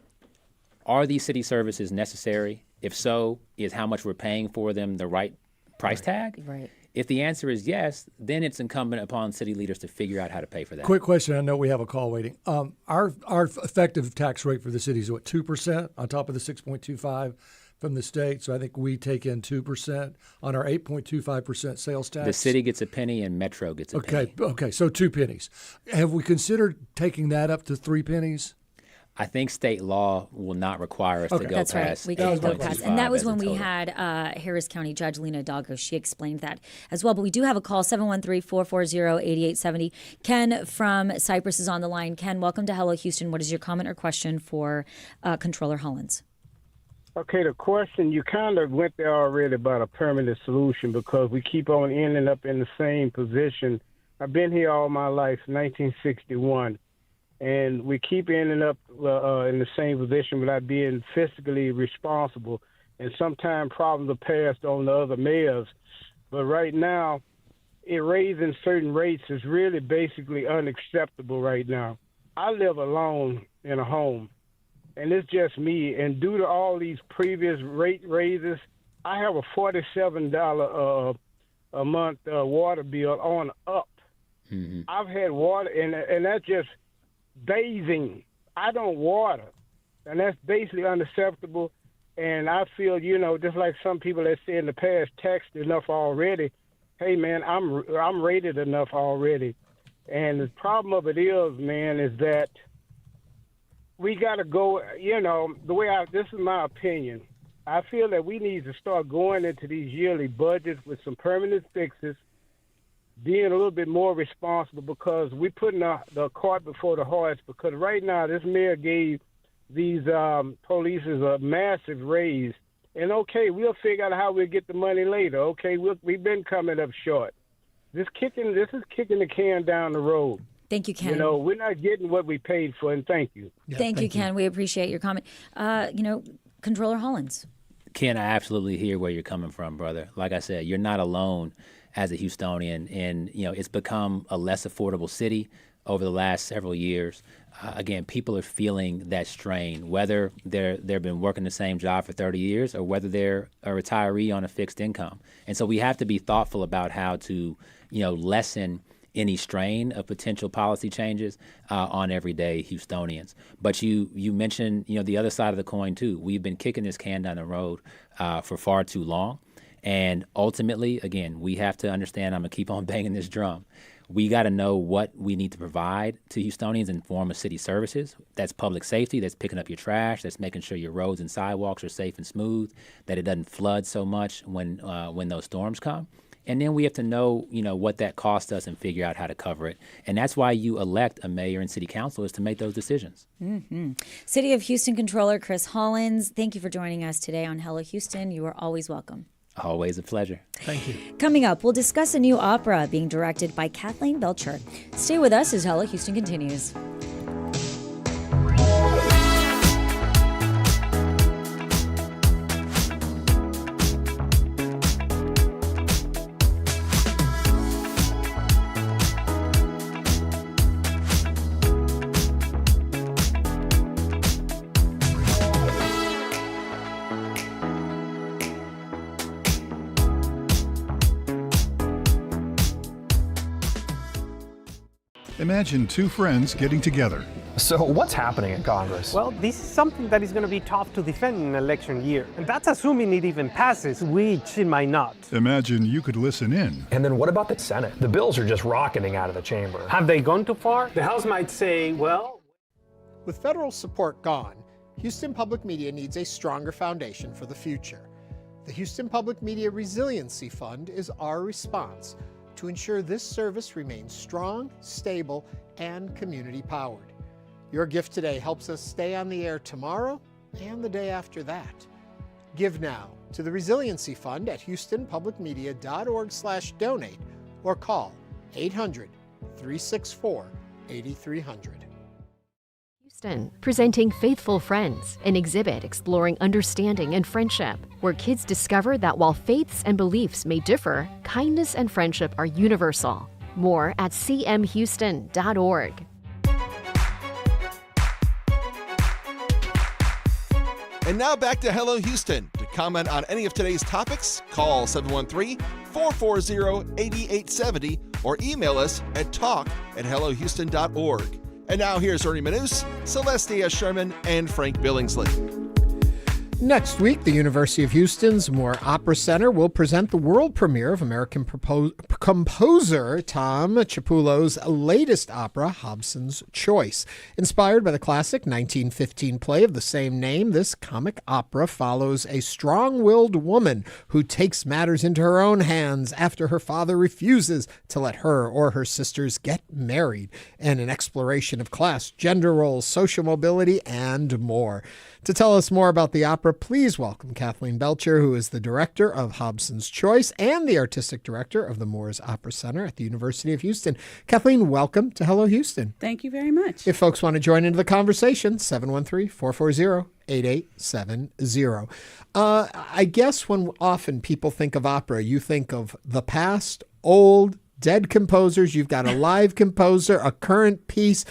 U: are these city services necessary? If so, is how much we're paying for them the right price tag?
C: Right.
U: If the answer is yes, then it's incumbent upon city leaders to figure out how to pay for that.
B: Quick question. I know we have a call waiting. Our effective tax rate for the city is what, 2% on top of the 6.25 from the state? So I think we take in 2% on our 8.25% sales tax.
U: The city gets a penny and Metro gets a penny.
B: Okay, so 2 pennies. Have we considered taking that up to 3 pennies?
U: I think state law will not require us to go
C: That's
U: past.
C: Right. We can't go
U: 8.25
C: past. And that was when we
U: total.
C: had Harris County Judge Lena Doggo. She explained that as well. But we do have a call, 713-440-8870. Ken from Cypress is on the line. Ken, welcome to Hello Houston. What is your comment or question for Controller Hollins?
D: Okay, the question, you kind of went there already about a permanent solution because we keep on ending up in the same position. I've been here all my life, 1961. And we keep ending up in the same position without being fiscally responsible. And sometimes problems are passed on to other mayors. But right now, raising certain rates is really basically unacceptable right now. I live alone in a home, and it's just me. And due to all these previous rate raises, I have a $47 a month water bill on up. Mm-hmm. I've had water, and that's just bathing. I don't water, and that's basically unacceptable. And I feel, just like some people that say in the past, taxed enough already. Hey, man, I'm rated enough already. And the problem of it is, man, is that we got to go, the way this is my opinion. I feel that we need to start going into these yearly budgets with some permanent fixes, being a little bit more responsible, because we're putting the cart before the horse. Because right now, this mayor gave these police a massive raise. And, okay, we'll figure out how we'll get the money later. Okay, we've been coming up short. This is kicking the can down the road.
C: Thank you, Ken.
D: You know, we're not getting what we paid for, and thank you.
C: Thank you, Ken. We appreciate your comment. Controller Hollins.
U: Ken, I absolutely hear where you're coming from, brother. Like I said, you're not alone as a Houstonian, and it's become a less affordable city over the last several years. Again, people are feeling that strain, whether they've been working the same job for 30 years or whether they're a retiree on a fixed income. And so we have to be thoughtful about how to, lessen any strain of potential policy changes on everyday Houstonians. But you mentioned, the other side of the coin too. We've been kicking this can down the road for far too long. And ultimately, again, we have to understand, I'm going to keep on banging this drum. We got to know what we need to provide to Houstonians in form of city services. That's public safety, that's picking up your trash, that's making sure your roads and sidewalks are safe and smooth, that it doesn't flood so much when those storms come. And then we have to know, what that costs us and figure out how to cover it. And that's why you elect a mayor and city council, is to make those decisions.
C: Mm-hmm. City of Houston Controller Chris Hollins, thank you for joining us today on Hello Houston. You are always welcome.
U: Always a pleasure.
A: Thank you.
C: Coming up, we'll discuss a new opera being directed by Kathleen Belcher. Stay with us as Hello Houston continues.
T: Imagine two friends getting together.
F: So what's happening in Congress?
J: Well, this is something that is going to be tough to defend in an election year. And that's assuming it even passes, which it might not.
T: Imagine you could listen in.
F: And then what about the Senate? The bills are just rocketing out of the chamber.
J: Have they gone too far? The House might say, well...
A: With federal support gone, Houston Public Media needs a stronger foundation for the future. The Houston Public Media Resiliency Fund is our response to ensure this service remains strong, stable, and community-powered. Your gift today helps us stay on the air tomorrow and the day after that. Give now to the Resiliency Fund at houstonpublicmedia.org/donate or call 800-364-8300.
V: Houston, presenting Faithful Friends, an exhibit exploring understanding and friendship, where kids discover that while faiths and beliefs may differ, kindness and friendship are universal. More at cmhouston.org.
M: And now back to Hello Houston. To comment on any of today's topics, call 713-440-8870 or email us at talk@hellohouston.org. And now here's Ernie Manous, Celestia Sherman, and Frank Billingsley.
A: Next week, the University of Houston's Moore Opera Center will present the world premiere of American composer Tom Cipullo's latest opera, Hobson's Choice. Inspired by the classic 1915 play of the same name, this comic opera follows a strong-willed woman who takes matters into her own hands after her father refuses to let her or her sisters get married, and an exploration of class, gender roles, social mobility, and more. To tell us more about the opera, please welcome Kathleen Belcher, who is the director of Hobson's Choice and the artistic director of the Moores Opera Center at the University of Houston. Kathleen, welcome to Hello Houston.
W: Thank you very much.
A: If folks want to join into the conversation, 713-440-8870. I guess when often people think of opera, you think of the past, old, dead composers. You've got a live composer, a current piece,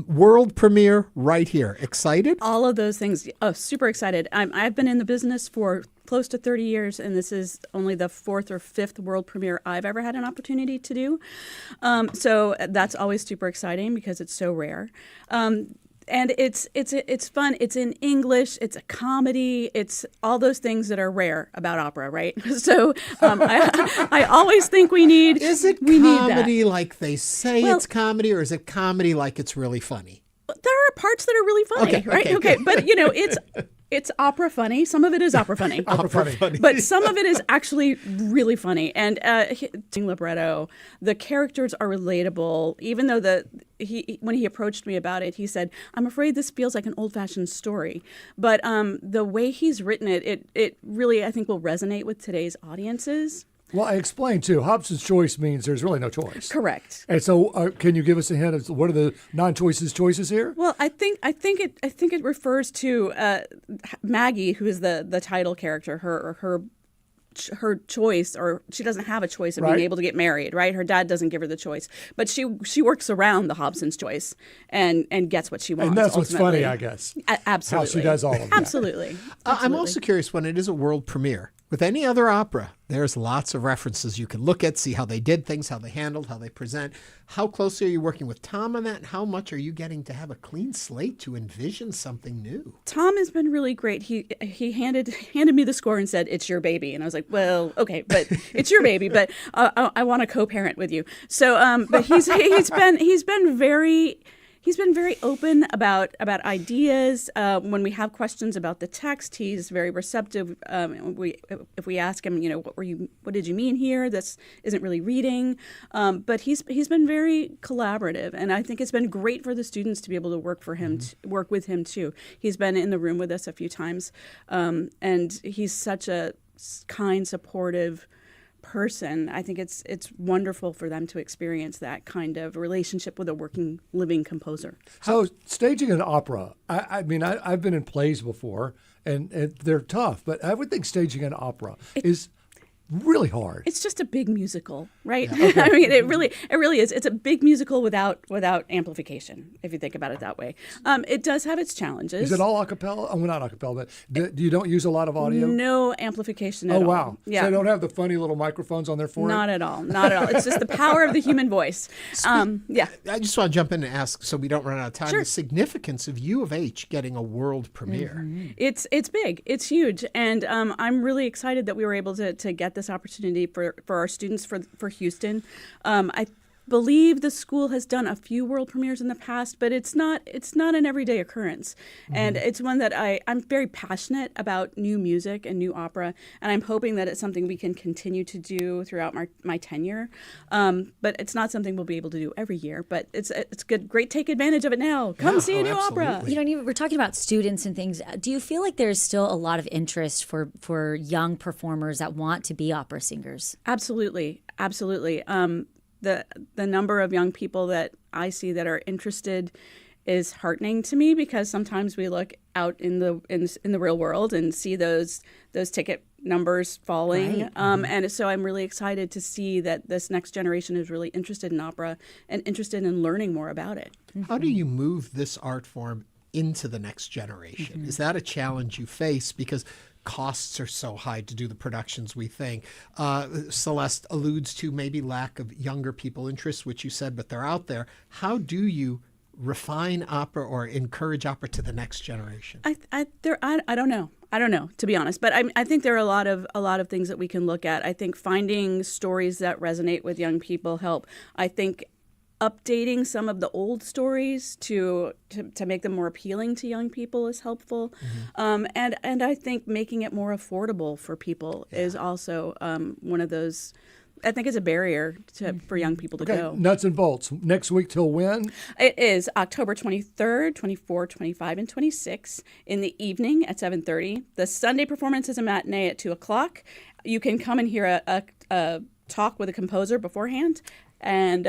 A: world premiere right here. Excited?
W: All of those things. Oh, super excited. I've been in the business for close to 30 years, and this is only the 4th or 5th world premiere I've ever had an opportunity to do. So that's always super exciting because it's so rare. And it's fun. It's in English. It's a comedy. It's all those things that are rare about opera, right? So I always think we need.
A: Is it comedy like they say it's comedy, or is it comedy like it's really funny?
W: There are parts that are really funny, right? Okay. But it's opera funny. Some of it is opera funny. But some of it is actually really funny. And libretto, the characters are relatable. Even though when he approached me about it, he said, "I'm afraid this feels like an old-fashioned story." But the way he's written it really, I think, will resonate with today's audiences.
B: Well, I explained too. Hobson's choice means there's really no choice.
W: Correct.
B: And so, can you give us a hint of what are the non-choices here?
W: Well, I think it refers to Maggie, who is the title character. Her choice, or she doesn't have a choice of being able to get married, right? Her dad doesn't give her the choice, but she works around the Hobson's choice and gets what she wants.
B: And that's
W: ultimately.
B: what's funny, I guess.
W: Absolutely,
B: how she does all of that.
W: Absolutely.
A: I'm also curious, when it is a world premiere, with any other opera, there's lots of references you can look at, see how they did things, how they handled, how they present. How closely are you working with Tom on that? And how much are you getting to have a clean slate to envision something new?
W: Tom has been really great. He handed me the score and said, "It's your baby," and I was like, "Well, okay, but it's your baby, but I want to co-parent with you." So, but he's been very open about ideas. When we have questions about the text, he's very receptive. If we ask him, what did you mean here? This isn't really reading. But he's been very collaborative, and I think it's been great for the students to be able to work with him too. He's been in the room with us a few times, and he's such a kind, supportive person. I think it's wonderful for them to experience that kind of relationship with a working, living composer.
B: So staging an opera, I mean, I've been in plays before, and they're tough, but I would think staging an opera is really hard.
W: It's just a big musical, right?
B: Yeah, okay.
W: I mean, it really is. It's a big musical without amplification, if you think about it that way. It does have its challenges.
B: Is it all a cappella? Oh, well, not a cappella, but you don't use a lot of audio?
W: No amplification at all.
B: Oh, wow.
W: Yeah.
B: So they don't have the funny little microphones on their forehead?
W: Not at all. Not at all. It's just the power of the human voice. Yeah.
A: I just want to jump in and ask, so we don't run out of time,
W: Sure.
A: the significance of U of H getting a world premiere.
W: Mm-hmm. It's big. It's huge. And I'm really excited that we were able to get this opportunity for our students for Houston. I believe the school has done a few world premieres in the past, but it's not an everyday occurrence. Mm-hmm. And it's one that I'm very passionate about new music and new opera, and I'm hoping that it's something we can continue to do throughout my tenure. But it's not something we'll be able to do every year, but it's good. Great, take advantage of it now. Come see a new opera.
C: We're talking about students and things. Do you feel like there's still a lot of interest for young performers that want to be opera singers?
W: Absolutely. The number of young people that I see that are interested is heartening to me, because sometimes we look out in the real world and see those ticket numbers falling.
A: Right.
W: And so I'm really excited to see that this next generation is really interested in opera and interested in learning more about it.
A: How do you move this art form into the next generation?
W: Mm-hmm.
A: Is that a challenge you face? Because costs are so high to do the productions we think. Celeste alludes to maybe lack of younger people interest, which you said, but they're out there. How do you refine opera or encourage opera to the next generation?
W: I don't know. I don't know, to be honest, but I think there are a lot of things that we can look at. I think finding stories that resonate with young people help. I think updating some of the old stories to make them more appealing to young people is helpful. Mm-hmm. And I think making it more affordable for people is also one of those. I think it's a barrier for young people to go.
B: Nuts and bolts. Next week till when?
W: It is October 23rd, 24, 25, and 26 in the evening at 7:30. The Sunday performance is a matinee at 2 o'clock. You can come and hear a talk with a composer beforehand. And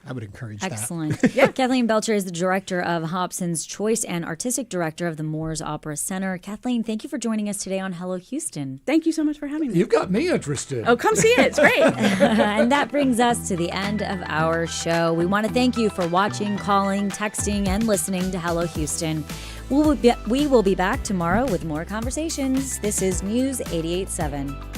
A: I would encourage
C: Excellent.
A: that.
C: Yeah. Kathleen Belcher is the director of Hobson's Choice and artistic director of the Moores Opera Center. Kathleen, thank you for joining us today on Hello Houston.
W: Thank you so much for having me.
B: You've got me interested.
W: Oh, come see it. It's great.
C: And that brings us to the end of our show. We want to thank you for watching, calling, texting, and listening to Hello Houston. We will be back tomorrow with more conversations. This is News 88.7.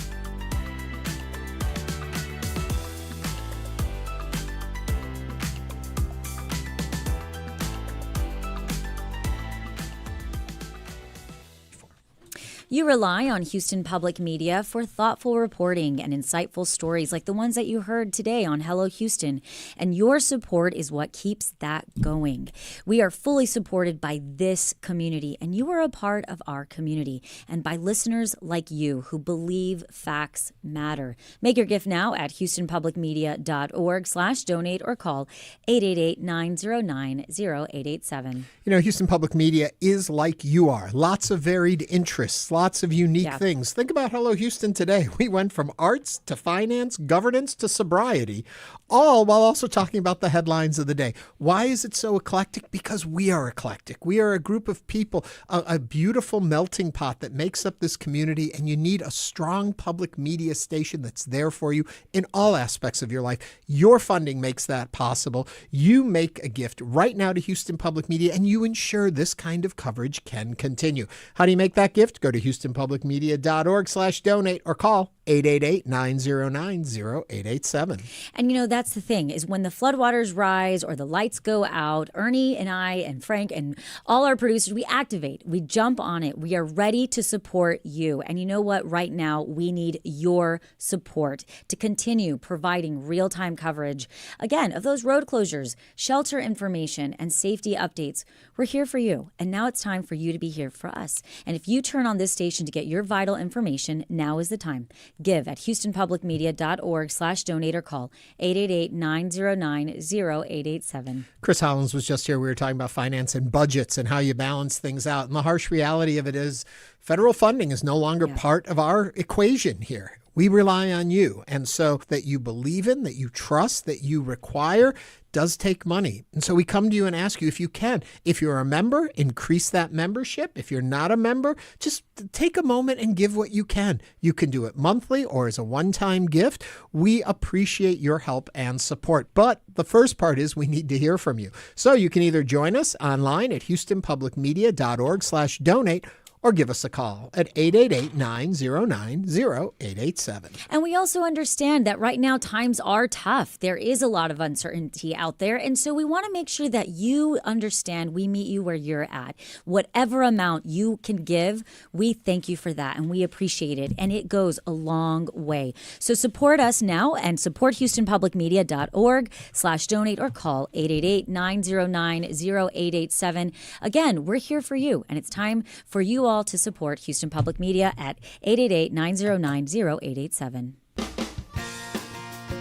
C: You rely on Houston Public Media for thoughtful reporting and insightful stories like the ones that you heard today on Hello Houston. And your support is what keeps that going. We are fully supported by this community, and you are a part of our community, and by listeners like you who believe facts matter. Make your gift now at houstonpublicmedia.org/donate or call 888-909-0887.
A: Houston Public Media is like you are. Lots of varied interests, lots lots of unique things. Think about Hello Houston today. We went from arts to finance, governance to sobriety, all while also talking about the headlines of the day. Why is it so eclectic? Because we are eclectic. We are a group of people, a beautiful melting pot that makes up this community, and you need a strong public media station that's there for you in all aspects of your life. Your funding makes that possible. You make a gift right now to Houston Public Media, and you ensure this kind of coverage can continue. How do you make that gift? Go to houstonpublicmedia.org/donate or call 888-909-0887.
C: And you know, that's the thing, is when the floodwaters rise or the lights go out, Ernie and I and Frank and all our producers, we activate, we jump on it. We are ready to support you. And you know what? Right now, we need your support to continue providing real-time coverage, again, of those road closures, shelter information, and safety updates. We're here for you. And now it's time for you to be here for us. And if you turn on this station to get your vital information, now is the time. Give at houstonpublicmedia.org/donate or call 888-909-0887.
A: Chris Hollins was just here. We were talking about finance and budgets and how you balance things out. And the harsh reality of it is federal funding is no longer part of our equation here. We rely on you. And so that you believe in, that you trust, that you require does take money. And so we come to you and ask you if you can. If you're a member, increase that membership. If you're not a member, just take a moment and give what you can. You can do it monthly or as a one-time gift. We appreciate your help and support. But the first part is we need to hear from you. So you can either join us online at houstonpublicmedia.org/donate or give us a call at 888-909-0887.
C: And we also understand that right now times are tough. There is a lot of uncertainty out there. And so we want to make sure that you understand we meet you where you're at. Whatever amount you can give, we thank you for that and we appreciate it. And it goes a long way. So support us now and support houstonpublicmedia.org/donate or call 888-909-0887. Again, we're here for you, and it's time for you all to support Houston Public Media at 888-909-0887.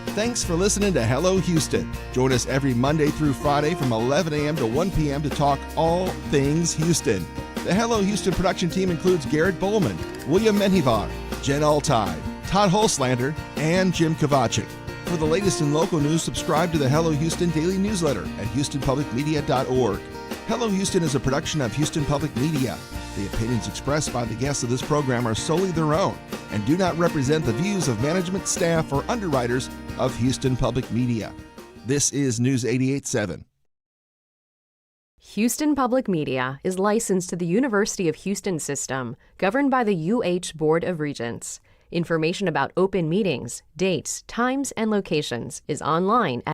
M: Thanks for listening to Hello Houston. Join us every Monday through Friday from 11 a.m. to 1 p.m. to talk all things Houston. The Hello Houston production team includes Garrett Bowman, William Menjivar, Jen Altai, Todd Holslander, and Jim Kovacic. For the latest in local news, subscribe to the Hello Houston daily newsletter at houstonpublicmedia.org. Hello Houston is a production of Houston Public Media. The opinions expressed by the guests of this program are solely their own and do not represent the views of management, staff, or underwriters of Houston Public Media. This is News 88.7.
E: Houston Public Media is licensed to the University of Houston system, governed by the UH Board of Regents. Information about open meetings, dates, times, and locations is online at